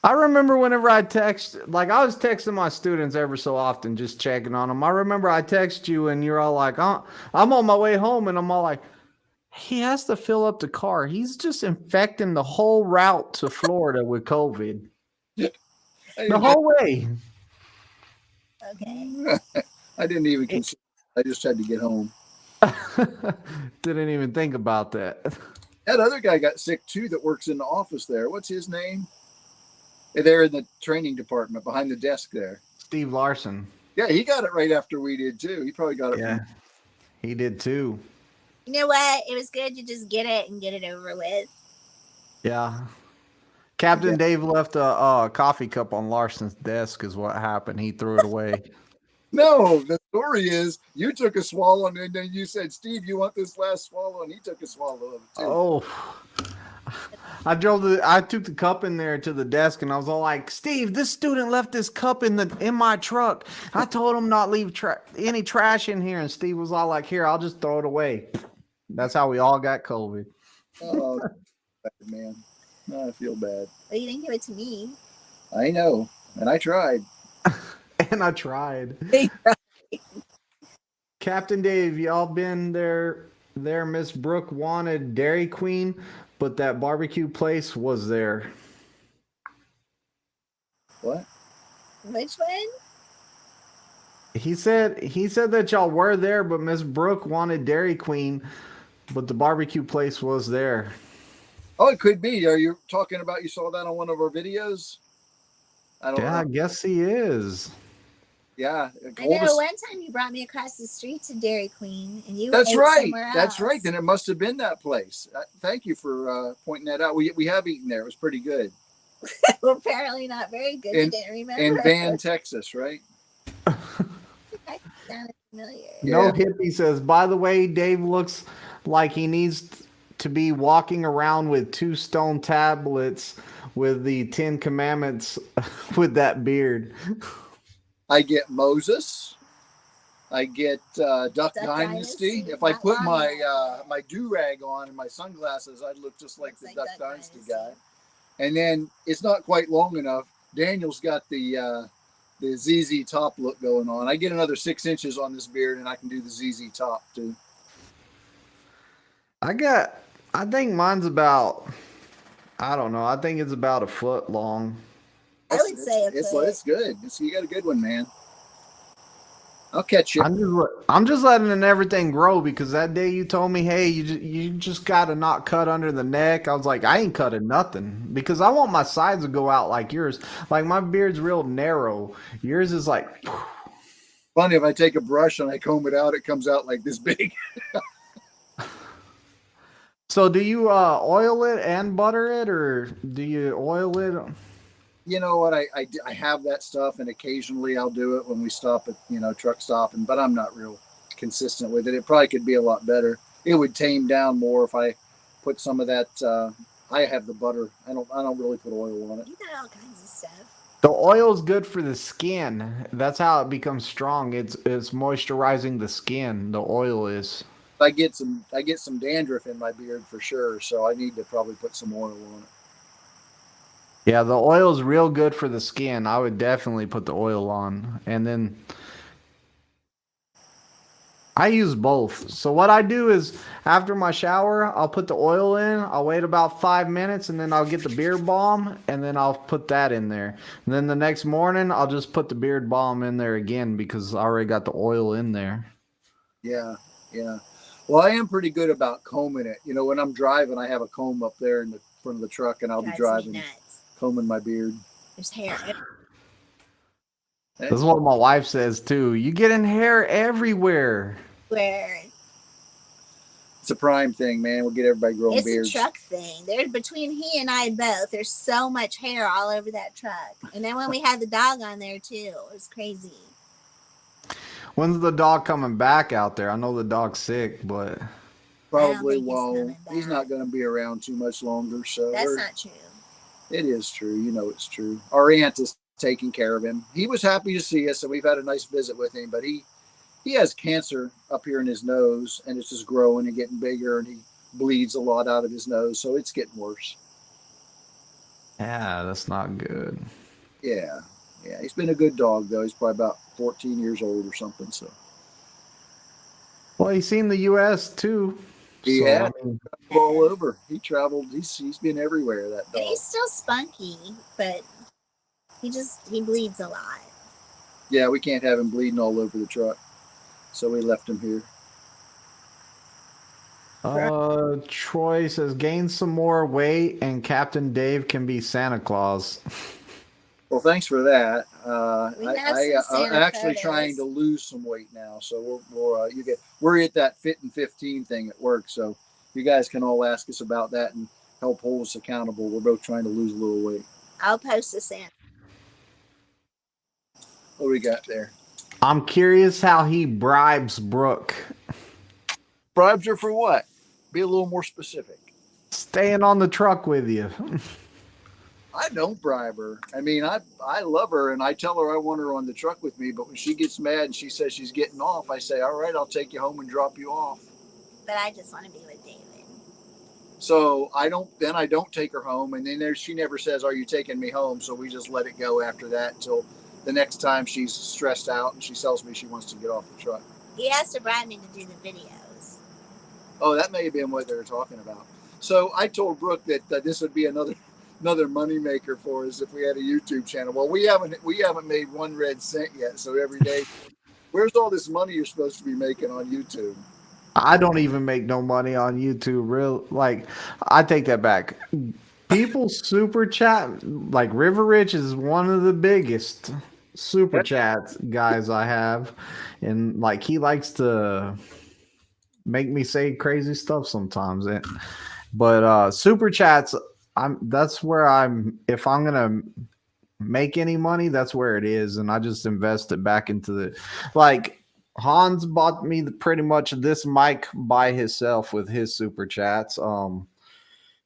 I remember whenever I I was texting my students ever so often, just checking on them. I remember I text you and you're all like, I'm on my way home. And I'm all like, he has to fill up the car. He's just infecting the whole route to Florida with COVID. The whole way. Okay. I didn't even consider. I just had to get home. Didn't even think about that. That other guy got sick too that works in the office there. What's his name? They're in the training department behind the desk there. Steve Larson. Yeah, he got it right after we did too. He probably got it. Yeah, he did too. You know what? It was good to just get it and get it over with. Yeah. Captain Dave left a coffee cup on Larson's desk is what happened. He threw it away. No, the story is you took a swallow and then you said, Steve, you want this last swallow? And he took a swallow of it too. Oh, I took the cup in there to the desk and I was all like, Steve, this student left this cup in my truck. I told him not leave any trash in here. And Steve was all like, here, I'll just throw it away. That's how we all got COVID. Oh, bad, man. No, I feel bad. Well, you didn't give it to me. I know. And I tried. And I tried. Captain Dave, y'all been there? Miss Brooke wanted Dairy Queen, but that barbecue place was there. What? Which one? He said that y'all were there, but Miss Brooke wanted Dairy Queen, but the barbecue place was there. Oh, it could be. Are you talking about you saw that on one of our videos? I don't know. I guess he is. Yeah. I know one time you brought me across the street to Dairy Queen and you That's ate right. somewhere That's else. right. Then it must have been that place. Thank you for pointing that out. We have eaten there. It was pretty good. Well, apparently not very good. You didn't remember. In Van, Texas, right? That sounded familiar. No Yeah. Hippie says, by the way, Dave looks like he needs to be walking around with 2 stone tablets with the 10 Commandments with that beard. I get Moses. I get Duck Dynasty. If I put my do-rag on and my sunglasses, I'd look just like the Duck Dynasty guy. And then it's not quite long enough. Daniel's got the ZZ Top look going on. I get another 6 inches on this beard, and I can do the ZZ Top too. I think mine's about, I don't know. I think it's about a foot long. I would say a foot. It's good. You got a good one, man. I'll catch you. I'm just letting everything grow because that day you told me, hey, you just got to not cut under the neck. I was like, I ain't cutting nothing because I want my sides to go out like yours. Like my beard's real narrow. Yours is like. Funny, if I take a brush and I comb it out, it comes out like this big. So do you oil it and butter it, or do you oil it? You know what? I have that stuff, and occasionally I'll do it when we stop at truck stopping. But I'm not real consistent with it. It probably could be a lot better. It would tame down more if I put some of that. I have the butter. I don't really put oil on it. You got all kinds of stuff. The oil is good for the skin. That's how it becomes strong. It's moisturizing the skin. The oil is. I get some dandruff in my beard for sure, so I need to probably put some oil on it. Yeah, the oil is real good for the skin. I would definitely put the oil on. And then I use both. So what I do is after my shower, I'll put the oil in. I'll wait about 5 minutes and then I'll get the beard balm and then I'll put that in there. And then the next morning, I'll just put the beard balm in there again because I already got the oil in there. Yeah, yeah. Well, I am pretty good about combing it. When I'm driving, I have a comb up there in the front of the truck and I'll be driving, combing my beard. There's hair. This is what my wife says too. You getting hair everywhere. Where? It's a Prime thing, man. We'll get everybody growing beards. It's a truck thing. There's between he and I both. There's so much hair all over that truck. And then when we had the dog on there too, it was crazy. When's the dog coming back out there? I know the dog's sick, but probably he's not going to be around too much longer. So that's not true. It is true. It's true. Our aunt is taking care of him. He was happy to see us, and we've had a nice visit with him. But he has cancer up here in his nose, and it's just growing and getting bigger, and he bleeds a lot out of his nose, so it's getting worse. Yeah, that's not good. Yeah. He's been a good dog though. He's probably about 14 years old or something. So. Well, he's seen the U.S. too. He had all over. He traveled. He's been everywhere. That dog. And he's still spunky, but he bleeds a lot. Yeah, we can't have him bleeding all over the truck, so we left him here. Troy says gain some more weight, and Captain Dave can be Santa Claus. Well, thanks for that. I'm actually trying to lose some weight now, so we're at that Fit and 15 thing at work. So you guys can all ask us about that and help hold us accountable. We're both trying to lose a little weight. I'll post this in. What do we got there? I'm curious how he bribes Brooke. Bribes her for what? Be a little more specific. Staying on the truck with you. I don't bribe her. I mean, I love her, and I tell her I want her on the truck with me. But when she gets mad and she says she's getting off, I say, all right, I'll take you home and drop you off. But I just want to be with David. So I don't take her home, and then she never says, are you taking me home? So we just let it go after that until the next time she's stressed out and she tells me she wants to get off the truck. He has to bribe me to do the videos. Oh, that may have been what they were talking about. So I told Brooke that this would be another money maker for us if we had a YouTube channel. Well, we haven't made 1 red cent yet. So every day, where's all this money you're supposed to be making on YouTube? I don't even make no money on YouTube. I take that back. People super chat, like River Rich is one of the biggest super chats guys I have. And he likes to make me say crazy stuff sometimes. But super chats, that's where if I'm gonna make any money, that's where it is, and I just invest it back into Hans bought me pretty much this mic by himself with his super chats.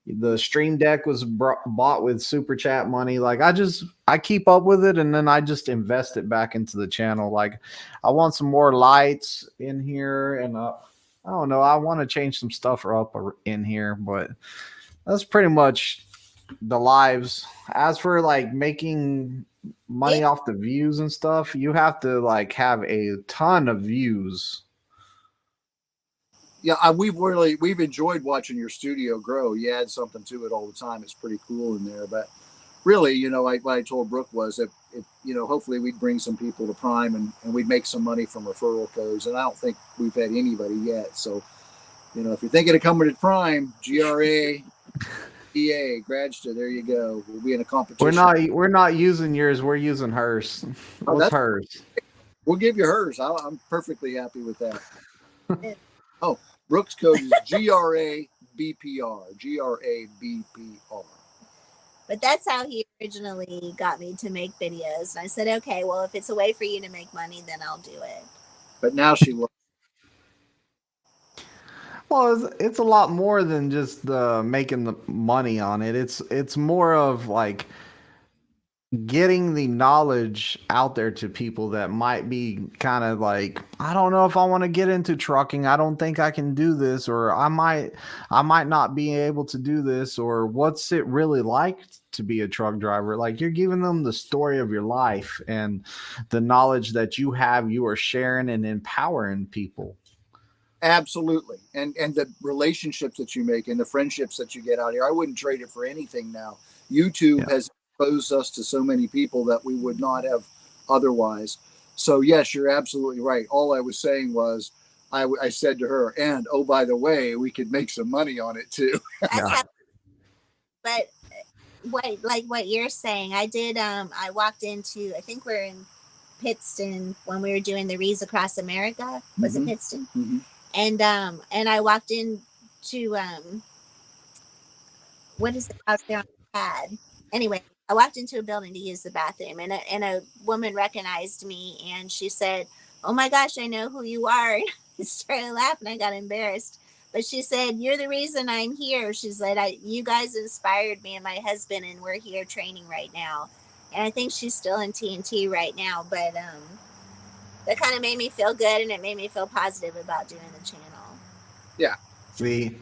The Stream Deck was bought with super chat money. I keep up with it, and then I just invest it back into the channel. I want some more lights in here, and I don't know. I want to change some stuff up in here, but that's pretty much the lives. As for making money off the views and stuff, you have to have a ton of views. Yeah, we've enjoyed watching your studio grow. You add something to it all the time. It's pretty cool in there. But really, what I told Brooke was that hopefully we'd bring some people to Prime and we'd make some money from referral codes. And I don't think we've had anybody yet. So, if you're thinking of coming to Prime, GRA, EA, Gradsta, there you go. We'll be in a competition. We're not using yours. We're using hers. What's hers? We'll give you hers. I'm perfectly happy with that. Oh, Brooke's code is GRA BPR. GRA BPR. But that's how he originally got me to make videos. And I said, okay, well, if it's a way for you to make money, then I'll do it. But now she loves. Well, it's a lot more than just making the money on it. It's more of like getting the knowledge out there to people that might be kind of like, I don't know if I want to get into trucking. I don't think I can do this, or I might not be able to do this, or what's it really like to be a truck driver. Like, you're giving them the story of your life and the knowledge that you have, you are sharing and empowering people. Absolutely. And the relationships that you make and the friendships that you get out here, I wouldn't trade it for anything now. YouTube has exposed us to so many people that we would not have otherwise. So yes, you're absolutely right. All I was saying was, I said to her, and oh, by the way, we could make some money on it too. But what you're saying, I did, I walked into, I think we're in Pittston when we were doing the Rees Across America. Was it Pittston? Mm-hmm. And I walked into, what is it out there on the pad? Anyway, I walked into a building to use the bathroom, and a woman recognized me, and she said, "Oh my gosh, I know who you are." I started laughing. I got embarrassed. But she said, "You're the reason I'm here." She said, "You guys inspired me and my husband, and we're here training right now." And I think she's still in TNT right now. But that kind of made me feel good, and it made me feel positive about doing the channel. Yeah. See,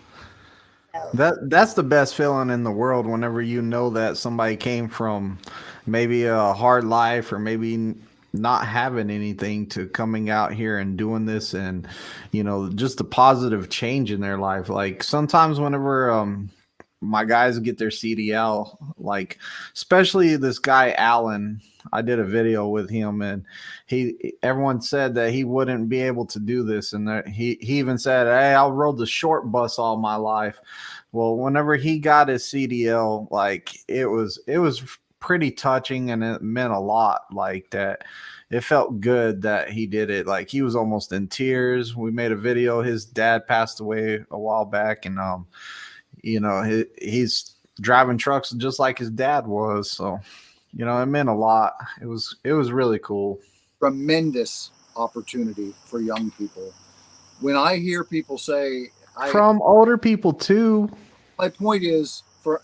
that's the best feeling in the world, whenever you know that somebody came from maybe a hard life or maybe not having anything to coming out here and doing this, and just a positive change in their life. Like, sometimes whenever my guys get their CDL, like especially this guy Alan, I did a video with him, and everyone said that he wouldn't be able to do this, and he even said, "Hey, I rode the short bus all my life." Well, whenever he got his CDL, like it was pretty touching, and it meant a lot. Like, that it felt good that he did it. Like, he was almost in tears. We made a video. His dad passed away a while back, and he's driving trucks just like his dad was. So, it meant a lot. It was really cool. Tremendous opportunity for young people. When I hear people say, from older people too. My point is, but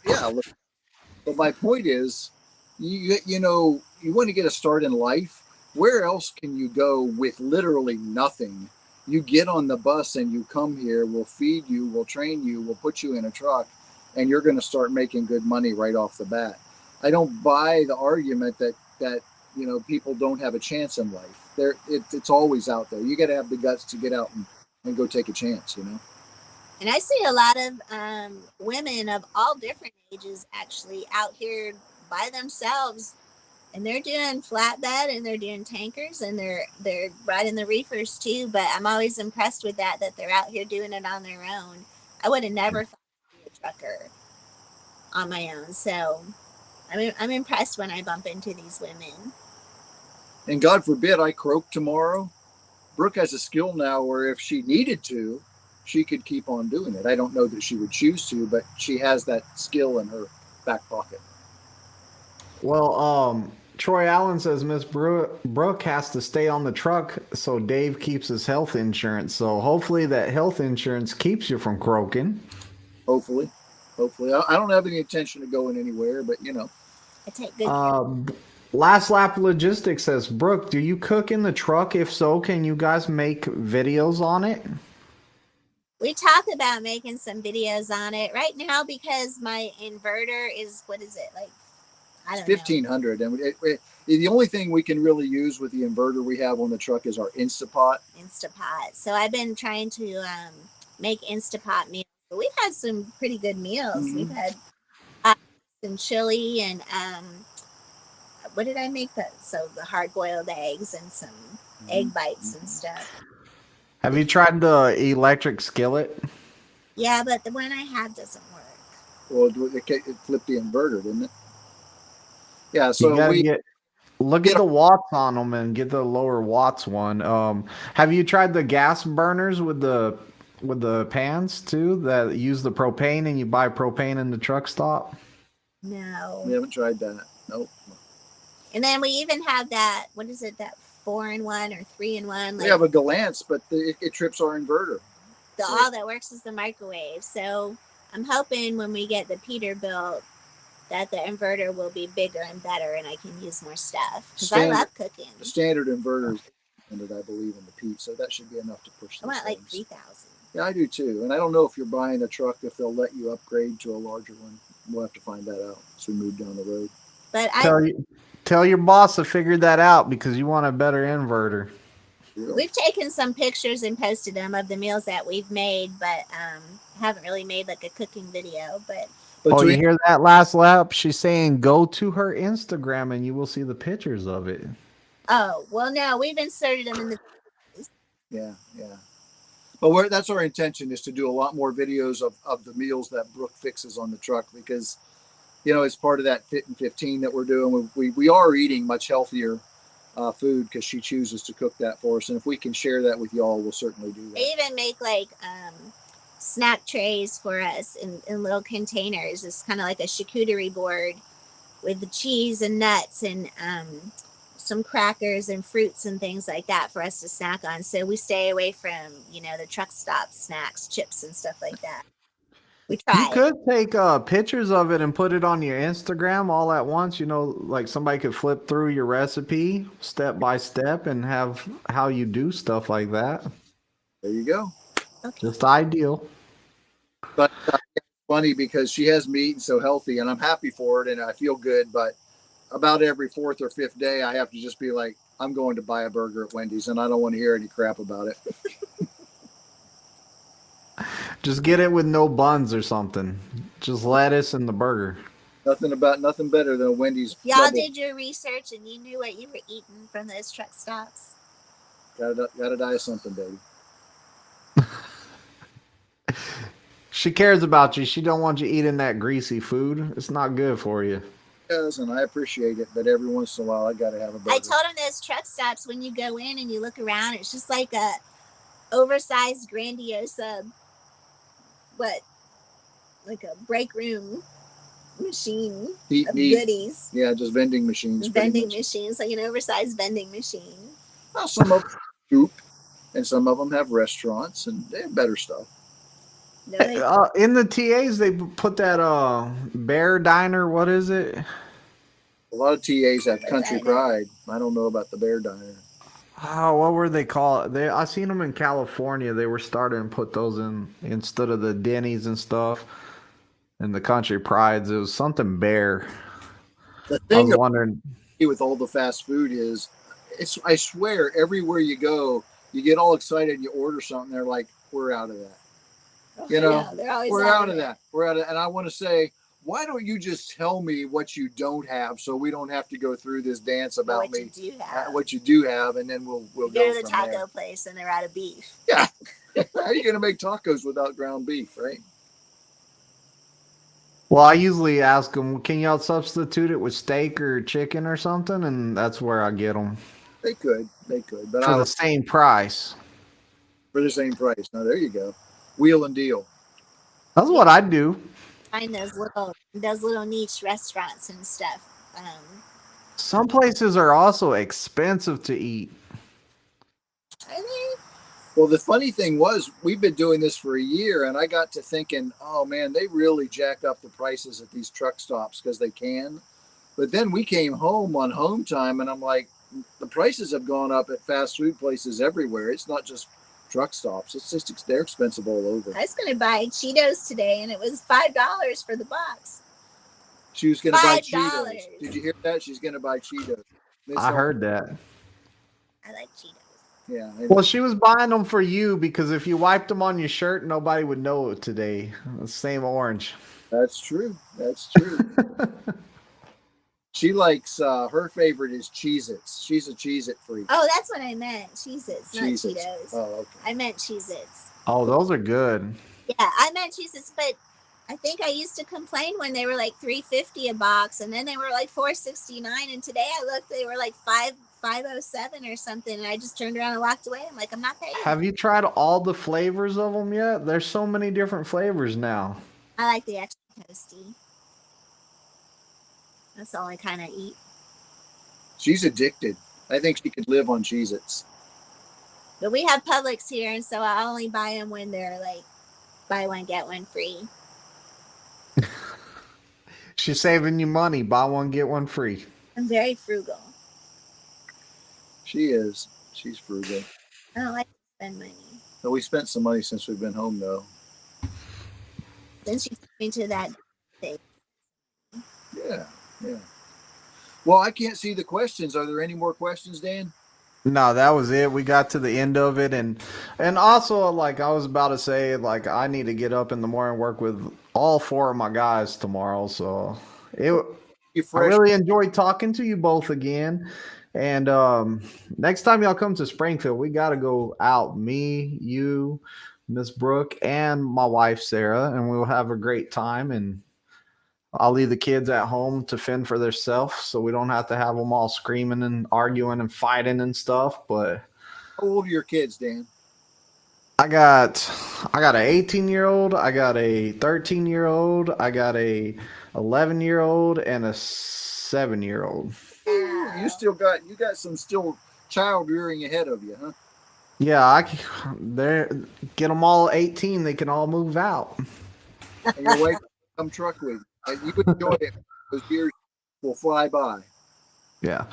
my point is, you want to get a start in life. Where else can you go with literally nothing? You get on the bus and you come here. We'll feed you. We'll train you. We'll put you in a truck, and you're going to start making good money right off the bat. I don't buy the argument that people don't have a chance in life. It's always out there. You got to have the guts to get out and go take a chance. And I see a lot of women of all different ages actually out here by themselves, and they're doing flatbed and they're doing tankers, and they're riding the reefers too. But I'm always impressed with that they're out here doing it on their own. I would have never thought to be a trucker on my own. So I'm impressed when I bump into these women. And God forbid I croak tomorrow. Brooke has a skill now where if she needed to, she could keep on doing it. I don't know that she would choose to, but she has that skill in her back pocket. Well, Troy Allen says Miss Brooke has to stay on the truck so Dave keeps his health insurance. So hopefully that health insurance keeps you from croaking. Hopefully. I don't have any intention of going anywhere, but I take good care. Last Lap Logistics says, Brooke, do you cook in the truck? If so, can you guys make videos on it? We talk about making some videos on it right now because my inverter is, what is it? Like, I don't know. 1500. And the only thing we can really use with the inverter we have on the truck is our Instapot. So I've been trying to make Instapot meals. But we've had some pretty good meals. Mm-hmm. We've had some chili, and what did I make that? So the hard boiled eggs and some egg bites and stuff. Have you tried the electric skillet? Yeah, but the one I have doesn't work. Well, it flipped the inverter, didn't it? Yeah. You So gotta look at the watts on them and get the lower watts one. Have you tried the gas burners with the pans too that use the propane and you buy propane in the truck stop? No. we haven't tried that. Nope. And then we even have that, what is it, that 4-in-1 or 3-in-1? We have a Galance, but it trips our inverter. All that works is the microwave. So I'm hoping when we get the Peterbilt that the inverter will be bigger and better and I can use more stuff. Because I love cooking. The standard inverter is 800, I believe, in the Pete, so that should be enough to push I those want like things. 3,000. Yeah, I do too. And I don't know if you're buying a truck, if they'll let you upgrade to a larger one. We'll have to find that out as we move down the road. But Tell your boss to figure that out because you want a better inverter. we've taken some pictures and posted them of the meals that we've made, but haven't really made like a cooking video. But Oh, you hear that last lap? She's saying go to her Instagram and you will see the pictures of it. oh well, no, we've inserted them in the. Yeah. But that's our intention, is to do a lot more videos of the meals that Brooke fixes on the truck, because, it's part of that Fit and 15 that we're doing. We are eating much healthier food because she chooses to cook that for us. And if we can share that with y'all, we'll certainly do that. They even make like snack trays for us in little containers. It's kind of like a charcuterie board with the cheese and nuts and some crackers and fruits and things like that for us to snack on. So we stay away from, the truck stop snacks, chips and stuff like that. We try. You could take pictures of it and put it on your Instagram all at once. Like somebody could flip through your recipe step by step and have how you do stuff like that. There you go. Okay. Just ideal. But it's funny because she has me eating so healthy and I'm happy for it and I feel good. But about every 4th or 5th day, I have to just be like, I'm going to buy a burger at Wendy's and I don't want to hear any crap about it. Just get it with no buns or something. Just lettuce and the burger. Nothing better than a Wendy's. If y'all double. did your research and you knew what you were eating from those truck stops. Gotta die of something, baby. She cares about you. She don't want you eating that greasy food. It's not good for you. Yes, and I appreciate it, but every once in a while I gotta have a burger. I told him those truck stops, when you go in and you look around, it's just like a oversized Grandiosa, like a break room machine of goodies. Yeah, just vending machines. Vending machines, like an oversized vending machine. Well, some of them soup, and some of them have restaurants, and they have better stuff. No, In the TAs, they put that Bear Diner. What is it? A lot of TAs have Country Pride. I don't know about the Bear Diner. Oh, what were they called? I seen them in California. They were starting to put those in instead of the Denny's and stuff, and the Country Prides. It was something Bear. The I thing was wondering with all the fast food is, I swear, everywhere you go, you get all excited and you order something. They're like, "We're out of that." yeah, they're always we're out of that. We're out of, and I want to say, why don't you just tell me what you don't have, so we don't have to go through this dance about what you do have, and then we'll go to the taco place and they're out of beef. Yeah, how are you going to make tacos without ground beef, right? Well, I usually ask them, "Can y'all substitute it with steak or chicken or something?" And that's where I get them. They could, but for the same price. For the same price. Now there you go. Wheel and deal. That's what I do. Find those little niche restaurants and stuff. Some places are also expensive to eat. Are they? Well, the funny thing was, we've been doing this for a year, and I got to thinking, oh man, they really jack up the prices at these truck stops because they can. But then we came home on home time, and I'm like, the prices have gone up at fast food places everywhere. It's not just truck stops. It's just, they're expensive all over. I was going to buy Cheetos today, and it was $5 for the box. She was going to buy Cheetos. Did you hear that? She's going to buy Cheetos. I heard that. I like Cheetos. Yeah. Well, she was buying them for you because if you wiped them on your shirt, nobody would know it today. The same orange. That's true. That's true. She likes her favorite is Cheez-Its. She's a Cheez-It freak. Oh, that's what I meant. Cheez-Its, not Cheez-Its. Cheetos. Oh, okay. I meant Cheez-Its. Oh, those are good. Yeah, I meant Cheez-Its, but I think I used to complain when they were like $3.50 a box, and then they were like $4.69, and today I looked, they were like $5.07 or something, and I just turned around and walked away. I'm like, I'm not paying. Have you tried all the flavors of them yet? There's so many different flavors now. I like the extra toasty. That's all I kind of eat. She's addicted. I think she could live on Cheez-Its. But we have Publix here, and so I only buy them when they're like buy one get one free. She's saving you money. Buy one, get one free. I'm very frugal. She is. She's frugal. I don't like to spend money. But we spent some money since we've been home, though. Then she took me to that thing. Yeah, yeah. Well, I can't see the questions. Are there any more questions, Dan? No, that was it. We got to the end of it, and also, like I was about to say, like I need to get up in the morning and work with all 4 of my guys tomorrow. So I really enjoyed talking to you both again. And next time y'all come to Springfield, we got to go out. Me, you, Miss Brooke, and my wife Sarah, and we'll have a great time. And I'll leave the kids at home to fend for themselves, so we don't have to have them all screaming and arguing and fighting and stuff. But how old are your kids, Dan? I got an 18-year-old, I got a 13-year-old, I got a 11-year-old, and a 7-year-old. You got some still child rearing ahead of you, huh? Yeah, get them all 18. They can all move out. And your wife will come truck with you. And you would enjoy it. Those years will fly by. Yeah.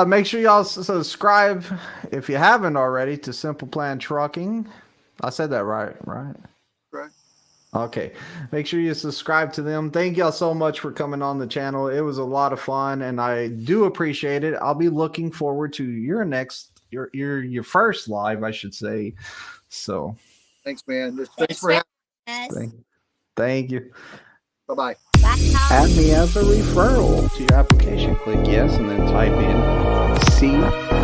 Make sure y'all subscribe if you haven't already to Simple Plan Trucking. I said that right? Right. Okay. Make sure you subscribe to them. Thank y'all so much for coming on the channel. It was a lot of fun, and I do appreciate it. I'll be looking forward to your first live, I should say. So. Thanks, man. Thanks for having us. Thank you. Bye-bye. Add me as a referral to your application. Click yes and then type in C